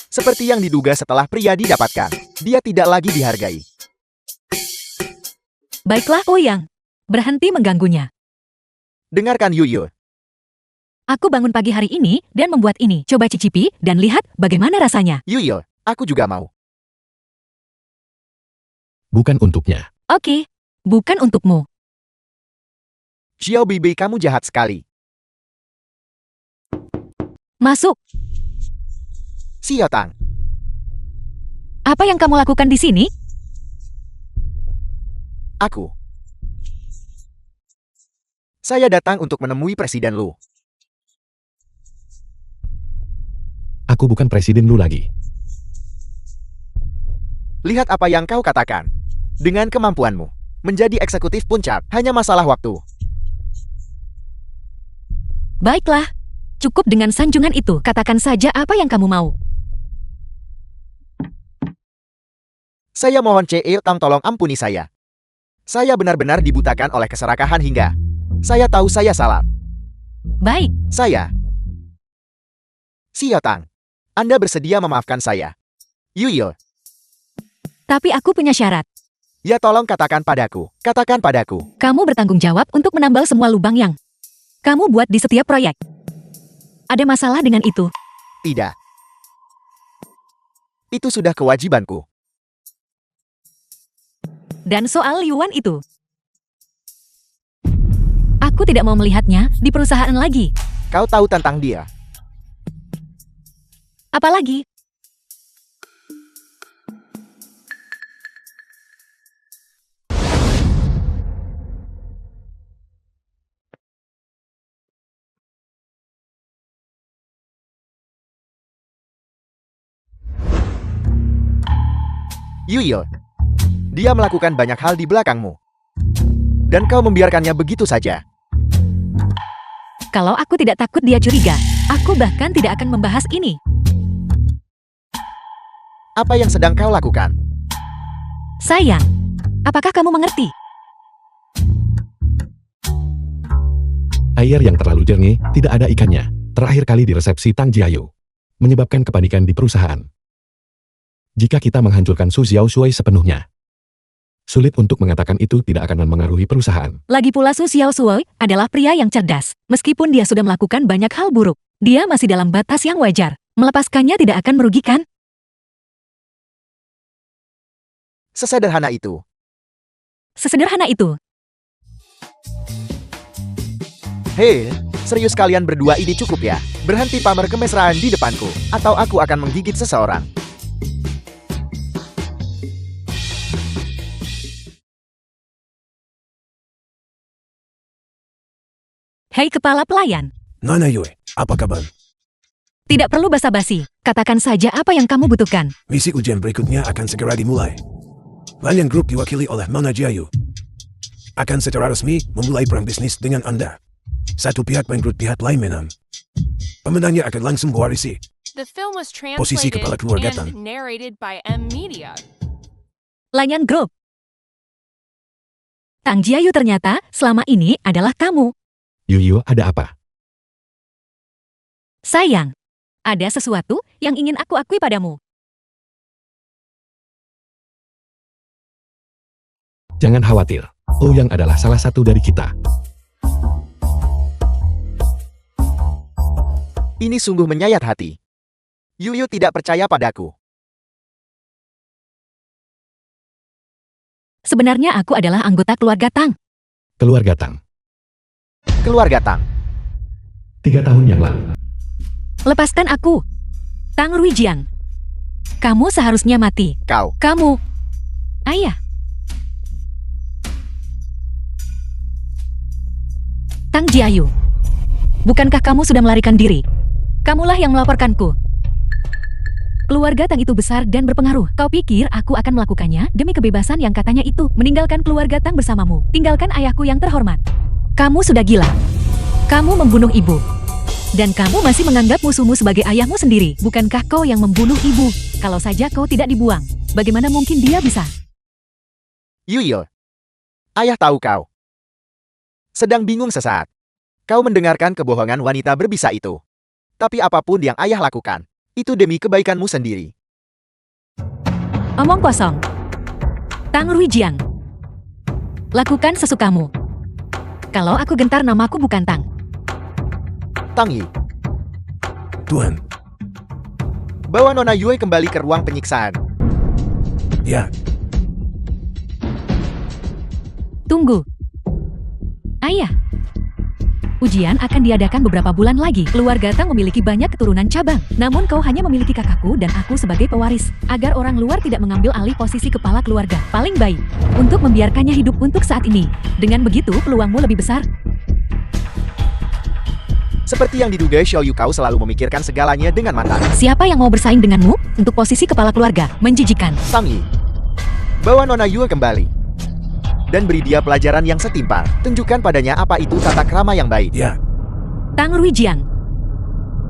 Seperti yang diduga setelah pria didapatkan, dia tidak lagi dihargai. Baiklah, Ouyang. Berhenti mengganggunya. Dengarkan Yuyu. Aku bangun pagi hari ini dan membuat ini. Coba cicipi dan lihat bagaimana rasanya. Yuyu, aku juga mau. Bukan untuknya. Oke, bukan untukmu. Xiao Beibei, kamu jahat sekali. Masuk. Xiaotang, Apa yang kamu lakukan di sini? aku. Saya datang untuk menemui Presiden Lu. Aku bukan presiden lu lagi. Lihat apa yang kau katakan. Dengan kemampuanmu, menjadi eksekutif puncak hanya masalah waktu. Baiklah. Cukup dengan sanjungan itu. Katakan saja apa yang kamu mau. Saya mohon Xiaotang tolong ampuni saya. Saya benar-benar dibutakan oleh keserakahan hingga saya tahu saya salah. Baik. Saya. Xiaotang, Anda bersedia memaafkan saya? Yuyo, Tapi aku punya syarat. ya tolong katakan padaku. Katakan padaku. Kamu bertanggung jawab untuk menambal semua lubang yang kamu buat di setiap proyek. Ada masalah dengan itu? Tidak. Itu sudah kewajibanku. Dan soal Yuan itu? Aku tidak mau melihatnya di perusahaan lagi. Kau tahu tentang dia. Apalagi? Yuyo, dia melakukan banyak hal di belakangmu. Dan kau membiarkannya begitu saja. Kalau aku tidak takut dia curiga, aku bahkan tidak akan membahas ini. Apa yang sedang kau lakukan? Sayang, apakah kamu mengerti? Air yang terlalu jernih, tidak ada ikannya. Terakhir kali di resepsi Tang Jiayu. Menyebabkan kepanikan di perusahaan. Jika kita menghancurkan Su Xiaoshui sepenuhnya. Sulit untuk mengatakan itu tidak akan memengaruhi perusahaan. Lagi pula Su Xiaoshui adalah pria yang cerdas. Meskipun dia sudah melakukan banyak hal buruk, dia masih dalam batas yang wajar. Melepaskannya tidak akan merugikan. Sesederhana itu. Sesederhana itu. Hei, serius kalian berdua ini cukup ya? Berhenti pamer kemesraan di depanku, atau aku akan menggigit seseorang. Hei kepala pelayan, Nona Yue, apa kabar? tidak perlu basa-basi. Katakan saja apa yang kamu butuhkan. Misi ujian berikutnya akan segera dimulai. Lion Group diwakili oleh Nona Jiayu. Akan secara resmi memulai perang bisnis dengan Anda. Satu pihak menggerut pihak lain menang. Pemenangnya akan langsung mewarisi The film was Posisi translated kepala keluarga Tang. and narrated by M Media. Lion Group. Tang Jiayu ternyata selama ini adalah kamu. Yuyo, ada apa? Sayang, ada sesuatu yang ingin aku akui padamu. Jangan khawatir. Ouyang adalah salah satu dari kita. Ini sungguh menyayat hati. Yuyu tidak percaya padaku. Sebenarnya aku adalah anggota keluarga Tang. Keluarga Tang. Keluarga Tang. 3 tahun yang lalu. Lepaskan aku. Tang Ruijiang. Kamu seharusnya mati. Kau. Kamu. Ayah. Tang Jiayu. Bukankah kamu sudah melarikan diri? Kamulah yang melaporkanku. Keluarga Tang itu besar dan berpengaruh. Kau pikir aku akan melakukannya demi kebebasan yang katanya itu? Meninggalkan keluarga Tang bersamamu. Tinggalkan ayahku yang terhormat. Kamu sudah gila. Kamu membunuh ibu. Dan kamu masih menganggap musuhmu sebagai ayahmu sendiri. Bukankah kau yang membunuh ibu? Kalau saja kau tidak dibuang, bagaimana mungkin dia bisa? Yuyo. Ayah tahu kau. Sedang bingung sesaat. Kau mendengarkan kebohongan wanita berbisa itu. Tapi apapun yang ayah lakukan, itu demi kebaikanmu sendiri. Omong kosong. Tang Ruijiang. Lakukan sesukamu. Kalau aku gentar namaku bukan Tang. Tang Yi, Tuhan. bawa Nona Yue kembali ke ruang penyiksaan. Ya, Tunggu. Ayah. Ujian akan diadakan beberapa bulan lagi. Keluarga Tang memiliki banyak keturunan cabang. Namun kau hanya memiliki kakakku dan aku sebagai pewaris. Agar orang luar tidak mengambil alih posisi kepala keluarga. Paling baik untuk membiarkannya hidup untuk saat ini. Dengan begitu peluangmu lebih besar. Seperti yang diduga, Xiao Yu, kau selalu memikirkan segalanya dengan matang. Siapa yang mau bersaing denganmu untuk posisi kepala keluarga? Menjijikan. Tang Yi, bawa Nona Yue kembali. Dan beri dia pelajaran yang setimpal. Tunjukkan padanya apa itu tata krama yang baik. Ya, Tang Ruijiang,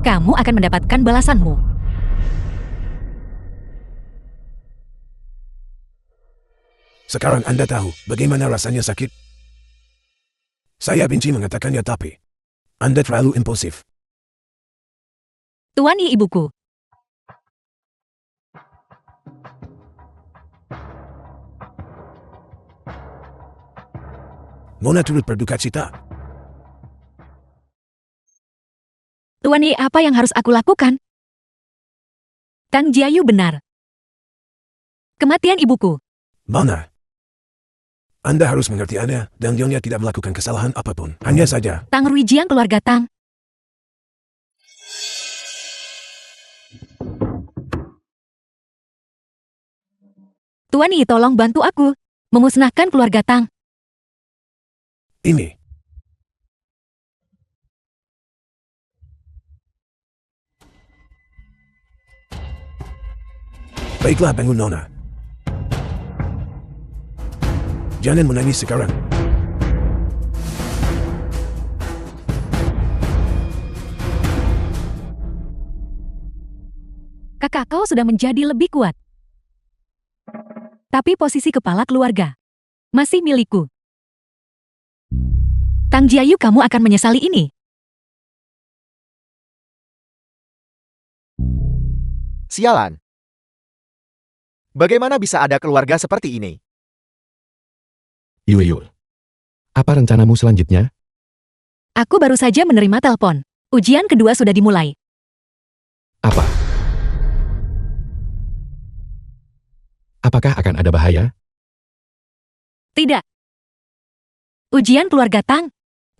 kamu akan mendapatkan balasanmu. sekarang Anda tahu bagaimana rasanya sakit. Saya benci mengatakannya tapi Anda terlalu impulsif. Tuan Yi, ibuku. Mona turut berduka cita. Tuan Yi, apa yang harus aku lakukan? Tang Jiayu benar. Kematian ibuku. Mona, Anda harus mengerti Anda dan Nyonya tidak melakukan kesalahan apapun. Hanya saja, Tang Ruijiang, keluarga Tang. Tuan Yi, tolong bantu aku memusnahkan keluarga Tang. ini. Baiklah, bangun Nona. Jangan menangis sekarang. Kakak kau sudah menjadi lebih kuat. Tapi posisi kepala keluarga masih milikku. Tang Jiayu, kamu akan menyesali ini. Sialan. Bagaimana bisa ada keluarga seperti ini? Yue, apa rencanamu selanjutnya? Aku baru saja menerima telepon. Ujian kedua sudah dimulai. Apa? Apakah akan ada bahaya? Tidak. Ujian keluarga Tang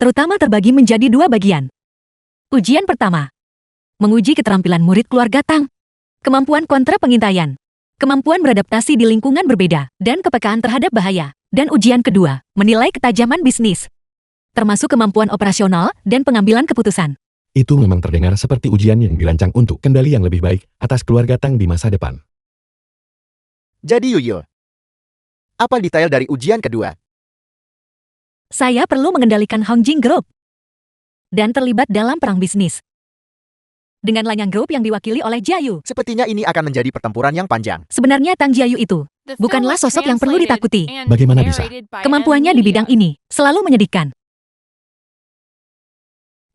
terutama terbagi menjadi dua bagian. Ujian pertama, menguji keterampilan murid keluarga Tang, kemampuan kontra pengintaian, kemampuan beradaptasi di lingkungan berbeda, dan kepekaan terhadap bahaya. Dan ujian kedua, menilai ketajaman bisnis, termasuk kemampuan operasional dan pengambilan keputusan. Itu memang terdengar seperti ujian yang dirancang untuk kendali yang lebih baik atas keluarga Tang di masa depan. Jadi Yuyo, apa detail dari ujian kedua? Saya perlu mengendalikan Hongjing Group dan terlibat dalam perang bisnis dengan Lanyang Group yang diwakili oleh Jiayu. Sepertinya ini akan menjadi pertempuran yang panjang. Sebenarnya Tang Jiayu itu The film bukanlah was sosok yang perlu translated ditakuti. and Bagaimana bisa? narrated by Kemampuannya di M. bidang Media. ini selalu menyedihkan.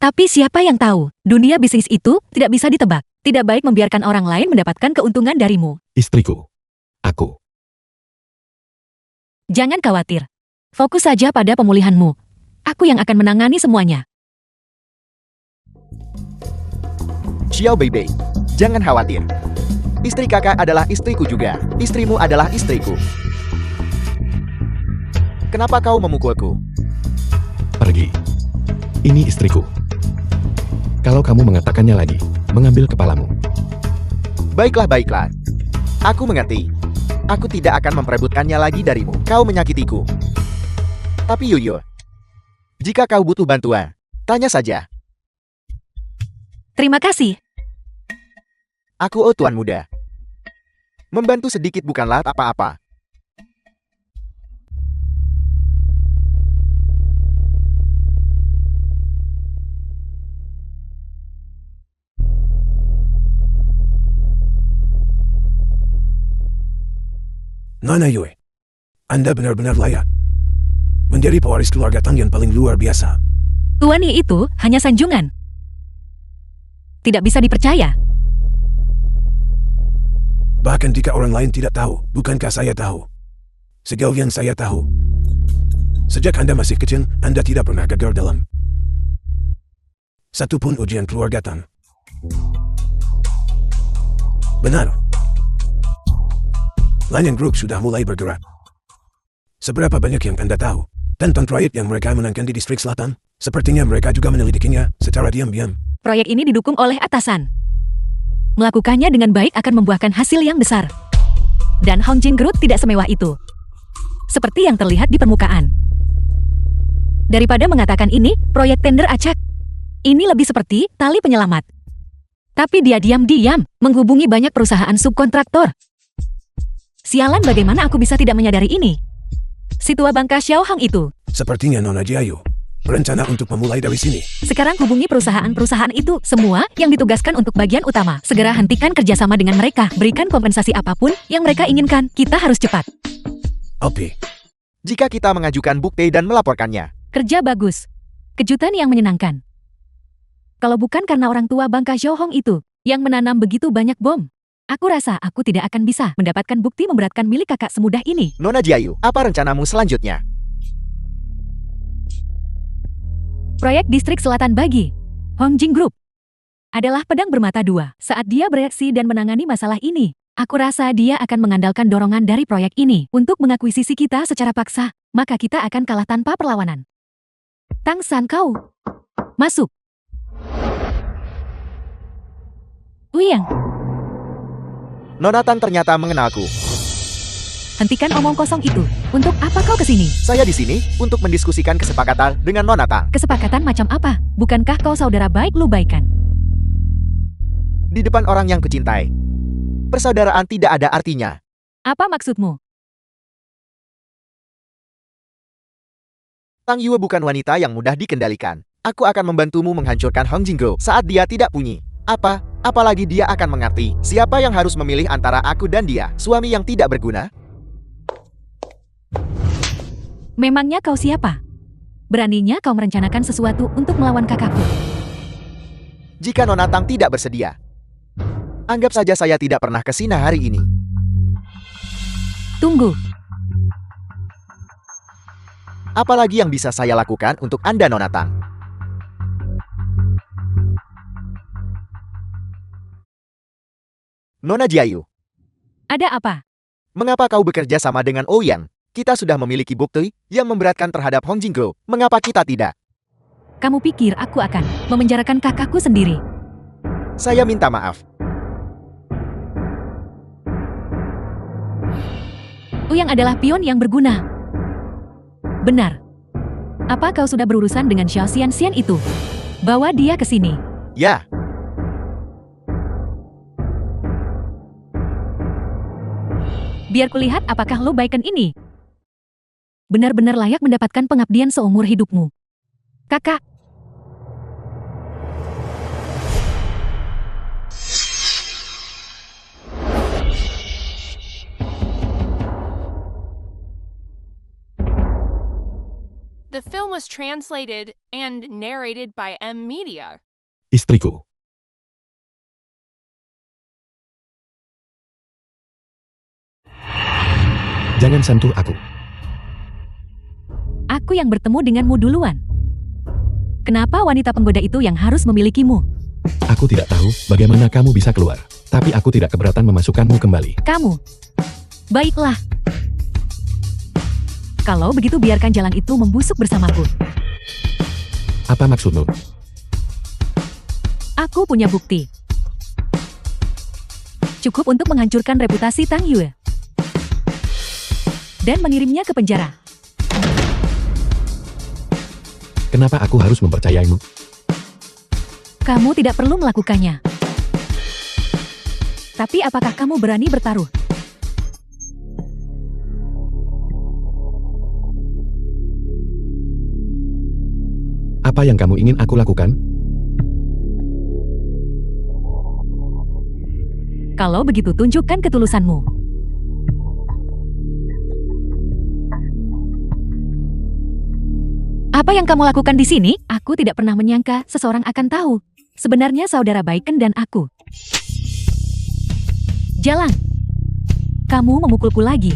Tapi siapa yang tahu, dunia bisnis itu tidak bisa ditebak. Tidak baik membiarkan orang lain mendapatkan keuntungan darimu. Istriku. Aku. Jangan khawatir. Fokus saja pada pemulihanmu. Aku yang akan menangani semuanya. Xiao Beibei, jangan khawatir. Istri kakak adalah istriku juga. Istrimu adalah istriku. Kenapa kau memukulku? Pergi. Ini istriku. Kalau kamu mengatakannya lagi, mengambil kepalamu. Baiklah, baiklah. Aku mengerti. Aku tidak akan memperebutkannya lagi darimu. Kau menyakitiku. Tapi Yuyo, jika kau butuh bantuan, tanya saja. Terima kasih. Aku tuan muda. Membantu sedikit bukanlah apa-apa. Nona Yue, Anda benar-benar layak menjadi pewaris keluarga Tang yang paling luar biasa. Tuan Yi itu hanya sanjungan. Tidak bisa dipercaya. Bahkan jika orang lain tidak tahu, bukankah saya tahu? Sejauh yang saya tahu, sejak Anda masih kecil, Anda tidak pernah gagal dalam satu pun ujian keluarga Tang. Benar. Lanyang Group sudah mulai bergerak. Seberapa banyak yang Anda tahu tentang trayek yang mereka menangkan di distrik selatan? Sepertinya mereka juga menyelidikinya secara diam-diam. Proyek ini didukung oleh atasan. Melakukannya dengan baik akan membuahkan hasil yang besar. Dan Hongjin Group tidak semewah itu. Seperti yang terlihat di permukaan. Daripada mengatakan ini proyek tender acak, ini lebih seperti tali penyelamat. Tapi dia diam-diam menghubungi banyak perusahaan subkontraktor. Sialan, bagaimana aku bisa tidak menyadari ini? Si tua bangka Xiao Hang itu. Sepertinya Nona Jiayu berencana untuk memulai dari sini. Sekarang hubungi perusahaan-perusahaan itu, semua yang ditugaskan untuk bagian utama. Segera hentikan kerjasama dengan mereka. Berikan kompensasi apapun yang mereka inginkan. Kita harus cepat. Alpi, Jika kita mengajukan bukti dan melaporkannya, Kerja bagus. Kejutan yang menyenangkan. Kalau bukan karena orang tua bangka Xiao Hong itu yang menanam begitu banyak bom, aku rasa aku tidak akan bisa mendapatkan bukti memberatkan milik kakak semudah ini. Nona Jiayu, apa rencanamu selanjutnya? Proyek Distrik Selatan bagi Hongjin Group adalah pedang bermata dua. Saat dia bereaksi dan menangani masalah ini, aku rasa dia akan mengandalkan dorongan dari proyek ini untuk mengakuisisi kita secara paksa, maka kita akan kalah tanpa perlawanan. Tang San, kau masuk. Uyang, Nona Tang ternyata mengenalku. hentikan omong kosong itu. Untuk apa kau kesini? Saya di sini untuk mendiskusikan kesepakatan dengan Nona Tang. Kesepakatan macam apa? Bukankah kau saudara baik Lu Baikan? Di depan orang yang kucintai, persaudaraan tidak ada artinya. Apa maksudmu? Tang Yue bukan wanita yang mudah dikendalikan. Aku akan membantumu menghancurkan Hong Jinggo saat dia tidak bunyi. Apalagi dia akan mengerti siapa yang harus memilih antara aku dan dia, suami yang tidak berguna. Memangnya kau siapa? Beraninya kau merencanakan sesuatu untuk melawan kakakku. Jika Nona Tang tidak bersedia, anggap saja saya tidak pernah ke sini hari ini. Tunggu, Apalagi yang bisa saya lakukan untuk Anda, Nona Tang? Nona Jiayu, ada apa? mengapa kau bekerja sama dengan Ouyang? Kita sudah memiliki bukti yang memberatkan terhadap Hong Jinggo. Mengapa kita tidak? Kamu pikir aku akan memenjarakan kakakku sendiri? Saya minta maaf. Uyang adalah pion yang berguna. Benar. Apa kau sudah berurusan dengan Xiao Xian itu? Bawa dia ke sini. Ya, Biar kulihat apakah Lu Baikan ini benar-benar layak mendapatkan pengabdian seumur hidupmu. Kakak, The film was translated and narrated by M Media. Istriku. Jangan sentuh aku. aku yang bertemu denganmu duluan. Kenapa wanita penggoda itu yang harus memilikimu? Aku tidak tahu bagaimana kamu bisa keluar. Tapi aku tidak keberatan memasukkanmu kembali. Kamu. Baiklah. Kalau begitu biarkan jalan itu membusuk bersamaku. Apa maksudmu? Aku punya bukti. Cukup untuk menghancurkan reputasi Tang Yue. Dan mengirimnya ke penjara. Kenapa aku harus mempercayaimu? Kamu tidak perlu melakukannya. Tapi apakah kamu berani bertaruh? Apa yang kamu ingin aku lakukan? Kalau begitu tunjukkan ketulusanmu. Apa yang kamu lakukan di sini? Aku tidak pernah menyangka seseorang akan tahu. Sebenarnya saudara Baiken dan aku. Jalan. Kamu memukulku lagi.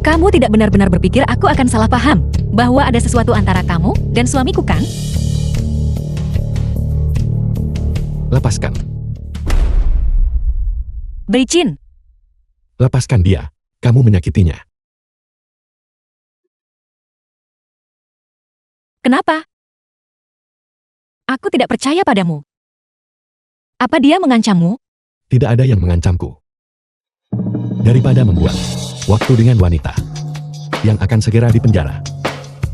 Kamu tidak benar-benar berpikir aku akan salah paham bahwa ada sesuatu antara kamu dan suamiku, kan? Lepaskan. Beijin. Lepaskan dia. Kamu menyakitinya. Kenapa? Aku tidak percaya padamu. Apa dia mengancammu? Tidak ada yang mengancamku. Daripada membuang waktu dengan wanita yang akan segera dipenjara,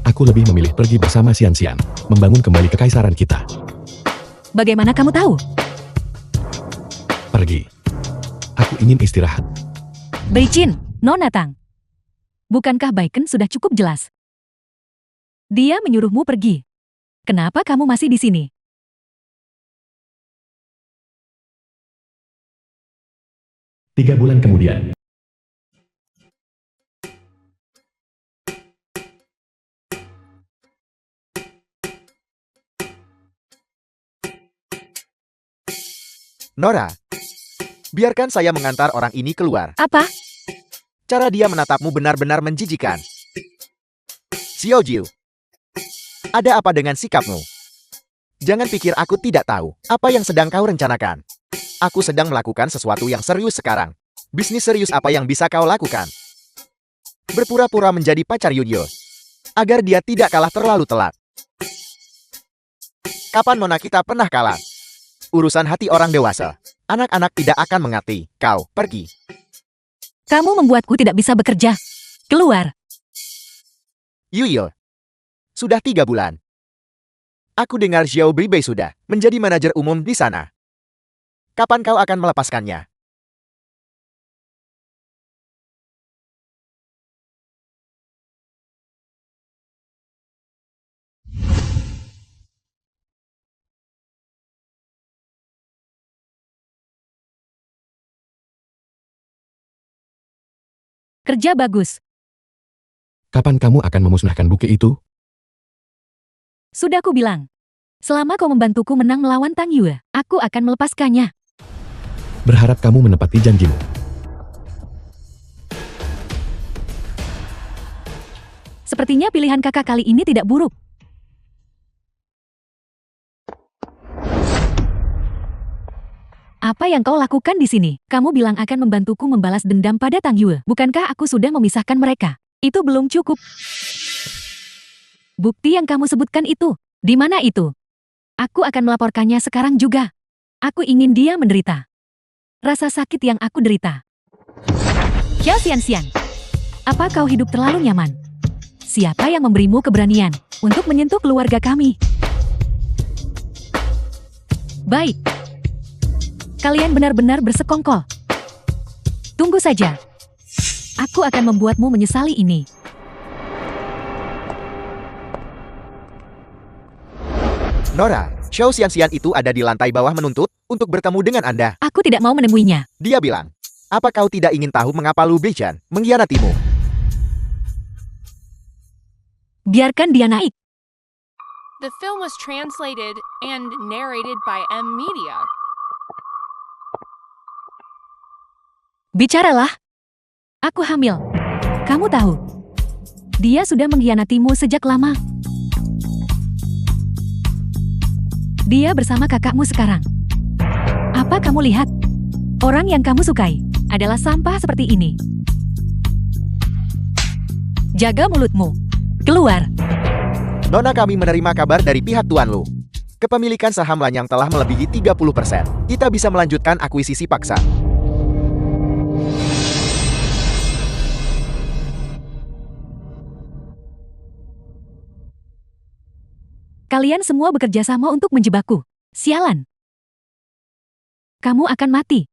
aku lebih memilih pergi bersama Xian-Xian, membangun kembali kekaisaran kita. Bagaimana kamu tahu? Pergi. Aku ingin istirahat. Beijin, Nona Tang. Bukankah Baiken sudah cukup jelas? Dia menyuruhmu pergi. Kenapa kamu masih di sini? 3 bulan kemudian. Nora, biarkan saya mengantar orang ini keluar. Apa? Cara dia menatapmu benar-benar menjijikan. Xiao Jiu, ada apa dengan sikapmu? Jangan pikir aku tidak tahu apa yang sedang kau rencanakan. Aku sedang melakukan sesuatu yang serius sekarang. Bisnis serius apa yang bisa kau lakukan? Berpura-pura menjadi pacar Yunyo, agar dia tidak kalah terlalu telat. Kapan nona kita pernah kalah? Urusan hati orang dewasa. Anak-anak tidak akan mengerti. Kau pergi. Kamu membuatku tidak bisa bekerja. Keluar. Yuyo, sudah 3 bulan. Aku dengar Xiao Beibei sudah menjadi manajer umum di sana. Kapan kau akan melepaskannya? Kerja bagus. Kapan kamu akan memusnahkan buku itu? Sudah ku bilang. Selama kau membantuku menang melawan Tang Yue, aku akan melepaskannya. Berharap kamu menepati janjimu. Sepertinya pilihan kakak kali ini tidak buruk. Apa yang kau lakukan di sini? Kamu bilang akan membantuku membalas dendam pada Tang Yue. Bukankah aku sudah memisahkan mereka? Itu belum cukup. Bukti yang kamu sebutkan itu, di mana itu? Aku akan melaporkannya sekarang juga. Aku ingin dia menderita. Rasa sakit yang aku derita. Xiao Xian-Xian, apa kau hidup terlalu nyaman? Siapa yang memberimu keberanian untuk menyentuh keluarga kami? Baik. Kalian benar-benar bersekongkol. Tunggu saja. Aku akan membuatmu menyesali ini. Nora, Xiao Xian-Xian itu ada di lantai bawah menuntut untuk bertemu dengan Anda. Aku tidak mau menemuinya. Dia bilang, apa kau tidak ingin tahu mengapa Lu Beichan mengkhianatimu? Biarkan dia naik. The film was translated and narrated by M Media. Bicaralah. Aku hamil. Kamu tahu. Dia sudah mengkhianatimu sejak lama. Dia bersama kakakmu sekarang. Apa kamu lihat? Orang yang kamu sukai adalah sampah seperti ini. Jaga mulutmu. Keluar. Nona, kami menerima kabar dari pihak Tuan Lu. Kepemilikan saham Lanyang telah melebihi 30%. Kita bisa melanjutkan akuisisi paksa. Kalian semua bekerja sama untuk menjebakku. Sialan. Kamu akan mati.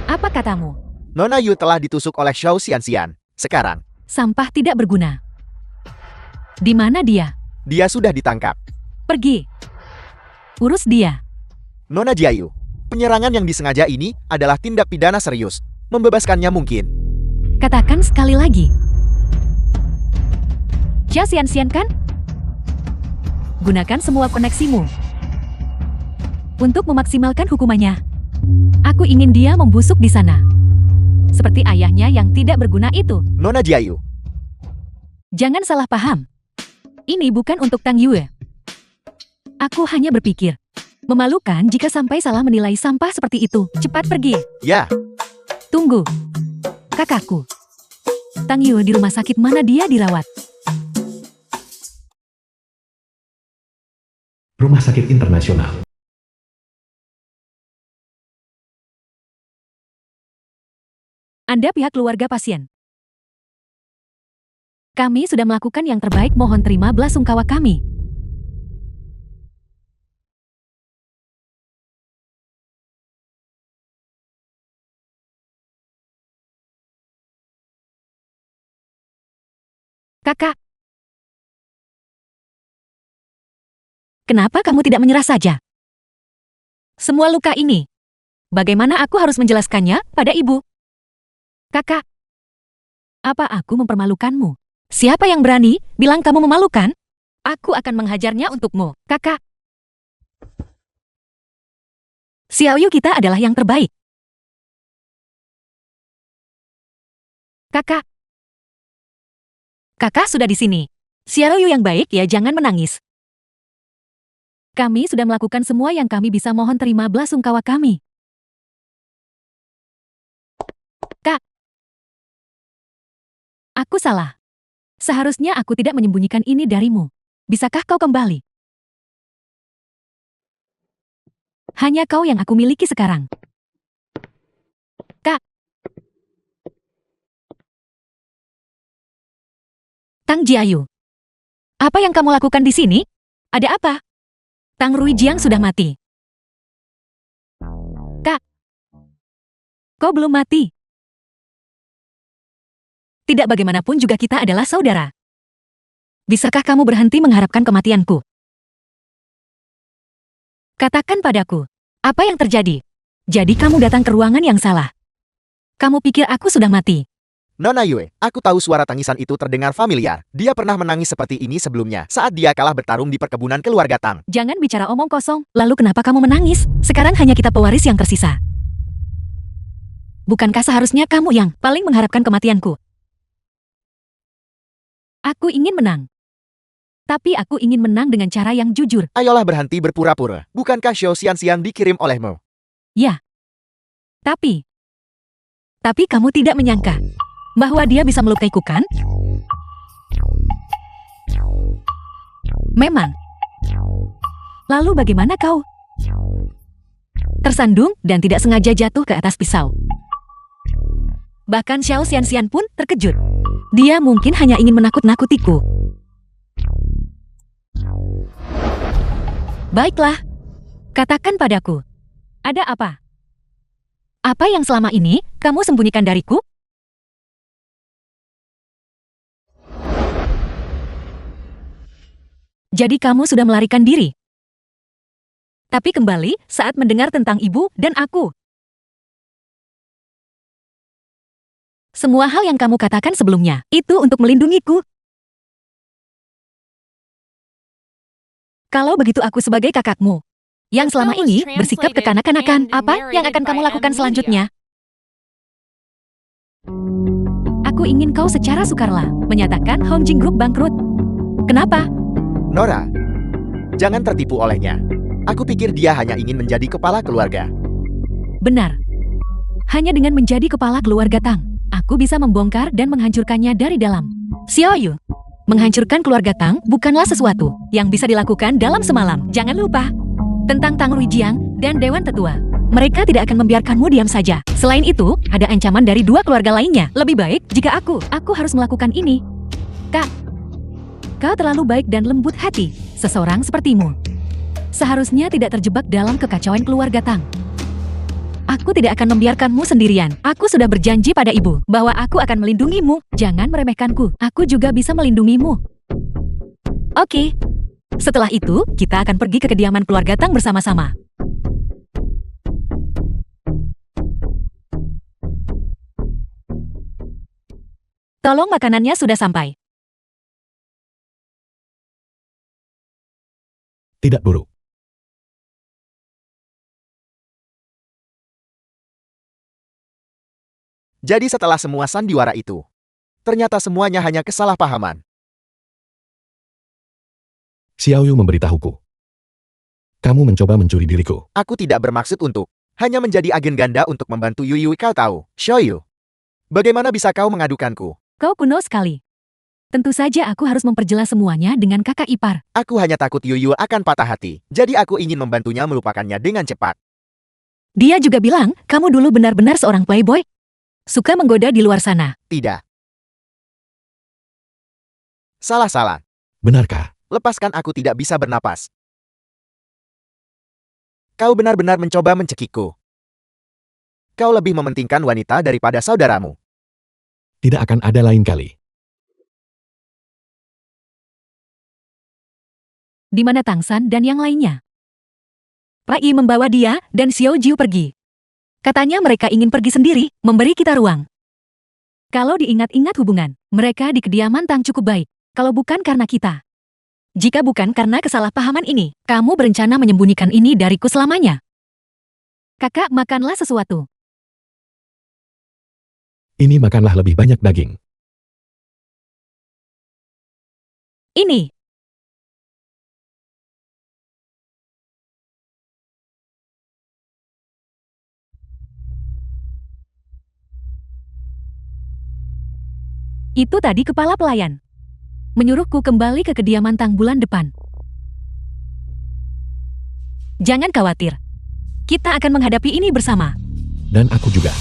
Apa katamu? Nona Yu telah ditusuk oleh Xiao Xian-Xian. Sekarang, Sampah tidak berguna. Di mana dia? dia sudah ditangkap. Pergi. Urus dia. Nona Jiayu, penyerangan yang disengaja ini adalah tindak pidana serius. Membebaskannya mungkin. Katakan sekali lagi. Xiao Xian-Xian kan? Gunakan semua koneksimu untuk memaksimalkan hukumannya. Aku ingin dia membusuk di sana. Seperti ayahnya yang tidak berguna itu. Nona Jiayu, Jangan salah paham. Ini bukan untuk Tang Yue. Aku hanya berpikir. Memalukan jika sampai salah menilai sampah seperti itu. Cepat pergi. ya, Tunggu. Kakakku. Tang Yue di rumah sakit mana dia dirawat? Rumah sakit internasional. Anda pihak keluarga pasien. Kami sudah melakukan yang terbaik, mohon terima belasungkawa kami. Kakak. Kenapa kamu tidak menyerah saja? Semua luka ini. Bagaimana aku harus menjelaskannya pada ibu? Kakak. Apa aku mempermalukanmu? Siapa yang berani bilang kamu memalukan? Aku akan menghajarnya untukmu, kakak. Xiaoyu kita adalah yang terbaik. Kakak. Kakak sudah di sini. Xiaoyu yang baik ya, jangan menangis. Kami sudah melakukan semua yang kami bisa, mohon terima belasungkawa kami. Kak. Aku salah. Seharusnya aku tidak menyembunyikan ini darimu. Bisakah kau kembali? Hanya kau yang aku miliki sekarang. Kak. Tang Jiayu. Apa yang kamu lakukan di sini? Ada apa? Tang Ruijiang sudah mati. Kak. Kau belum mati. Tidak, bagaimanapun juga kita adalah saudara. Bisakah kamu berhenti mengharapkan kematianku? Katakan padaku, apa yang terjadi? Jadi kamu datang ke ruangan yang salah. Kamu pikir aku sudah mati? Nona Yue, aku tahu suara tangisan itu terdengar familiar. Dia pernah menangis seperti ini sebelumnya saat dia kalah bertarung di perkebunan keluarga Tang. Jangan bicara omong kosong. Lalu kenapa kamu menangis? Sekarang hanya kita pewaris yang tersisa. Bukankah seharusnya kamu yang paling mengharapkan kematianku? Aku ingin menang. Tapi aku ingin menang dengan cara yang jujur. Ayolah berhenti berpura-pura. Bukankah Xiao Xianxian dikirim olehmu? Ya. Tapi kamu tidak menyangka bahwa dia bisa melukaiku, kan? Memang. Lalu bagaimana kau? Tersandung dan tidak sengaja jatuh ke atas pisau. Bahkan Xiao Xianxian pun terkejut. Dia mungkin hanya ingin menakut-nakutiku. Baiklah. Katakan padaku. Ada apa? Apa yang selama ini kamu sembunyikan dariku? Jadi kamu sudah melarikan diri. Tapi kembali saat mendengar tentang ibu dan aku. Semua hal yang kamu katakan sebelumnya, itu untuk melindungiku. Kalau begitu aku sebagai kakakmu, yang selama ini bersikap kekanak-kanakan, apa yang akan kamu lakukan selanjutnya? Aku ingin kau secara sukarela menyatakan Hongjing Group bangkrut. Kenapa? Nora, jangan tertipu olehnya. Aku pikir dia hanya ingin menjadi kepala keluarga. Benar. Hanya dengan menjadi kepala keluarga Tang, aku bisa membongkar dan menghancurkannya dari dalam. Xiaoyu, menghancurkan keluarga Tang bukanlah sesuatu yang bisa dilakukan dalam semalam. Jangan lupa tentang Tang Ruijiang dan Dewan Tetua. Mereka tidak akan membiarkanmu diam saja. Selain itu, ada ancaman dari dua keluarga lainnya. Lebih baik jika aku harus melakukan ini. Kak, kau terlalu baik dan lembut hati. Seseorang sepertimu seharusnya tidak terjebak dalam kekacauan keluarga Tang. Aku tidak akan membiarkanmu sendirian. Aku sudah berjanji pada ibu bahwa aku akan melindungimu. Jangan meremehkanku. Aku juga bisa melindungimu. Oke. Setelah itu, kita akan pergi ke kediaman keluarga Tang bersama-sama. Tolong, makanannya sudah sampai. Tidak buruk. Jadi setelah semua sandiwara itu, ternyata semuanya hanya kesalahpahaman. Xiaoyu memberitahuku. Kamu mencoba mencuri diriku. Aku tidak bermaksud untuk hanya menjadi agen ganda untuk membantu Yuyui. Kau tahu, Xiaoyu. Bagaimana bisa kau mengadukanku? Kau kuno sekali. Tentu saja aku harus memperjelas semuanya dengan kakak ipar. Aku hanya takut Yuyu akan patah hati. Jadi aku ingin membantunya melupakannya dengan cepat. Dia juga bilang, kamu dulu benar-benar seorang playboy. Suka menggoda di luar sana. Tidak. Salah-salah. Benarkah? Lepaskan, aku tidak bisa bernapas. Kau benar-benar mencoba mencekikku. Kau lebih mementingkan wanita daripada saudaramu. Tidak akan ada lain kali. Di mana Tangsan dan yang lainnya? Rai membawa dia dan Xiao Jiu pergi. Katanya mereka ingin pergi sendiri, memberi kita ruang. Kalau diingat-ingat hubungan, mereka di kediaman Tang cukup baik. Kalau bukan karena kita. Jika bukan karena kesalahpahaman ini, kamu berencana menyembunyikan ini dariku selamanya. Kakak, makanlah sesuatu. Ini makanlah lebih banyak daging. Ini. Itu tadi kepala pelayan. Menyuruhku kembali ke kediaman Tang bulan depan. Jangan khawatir. Kita akan menghadapi ini bersama. Dan aku juga.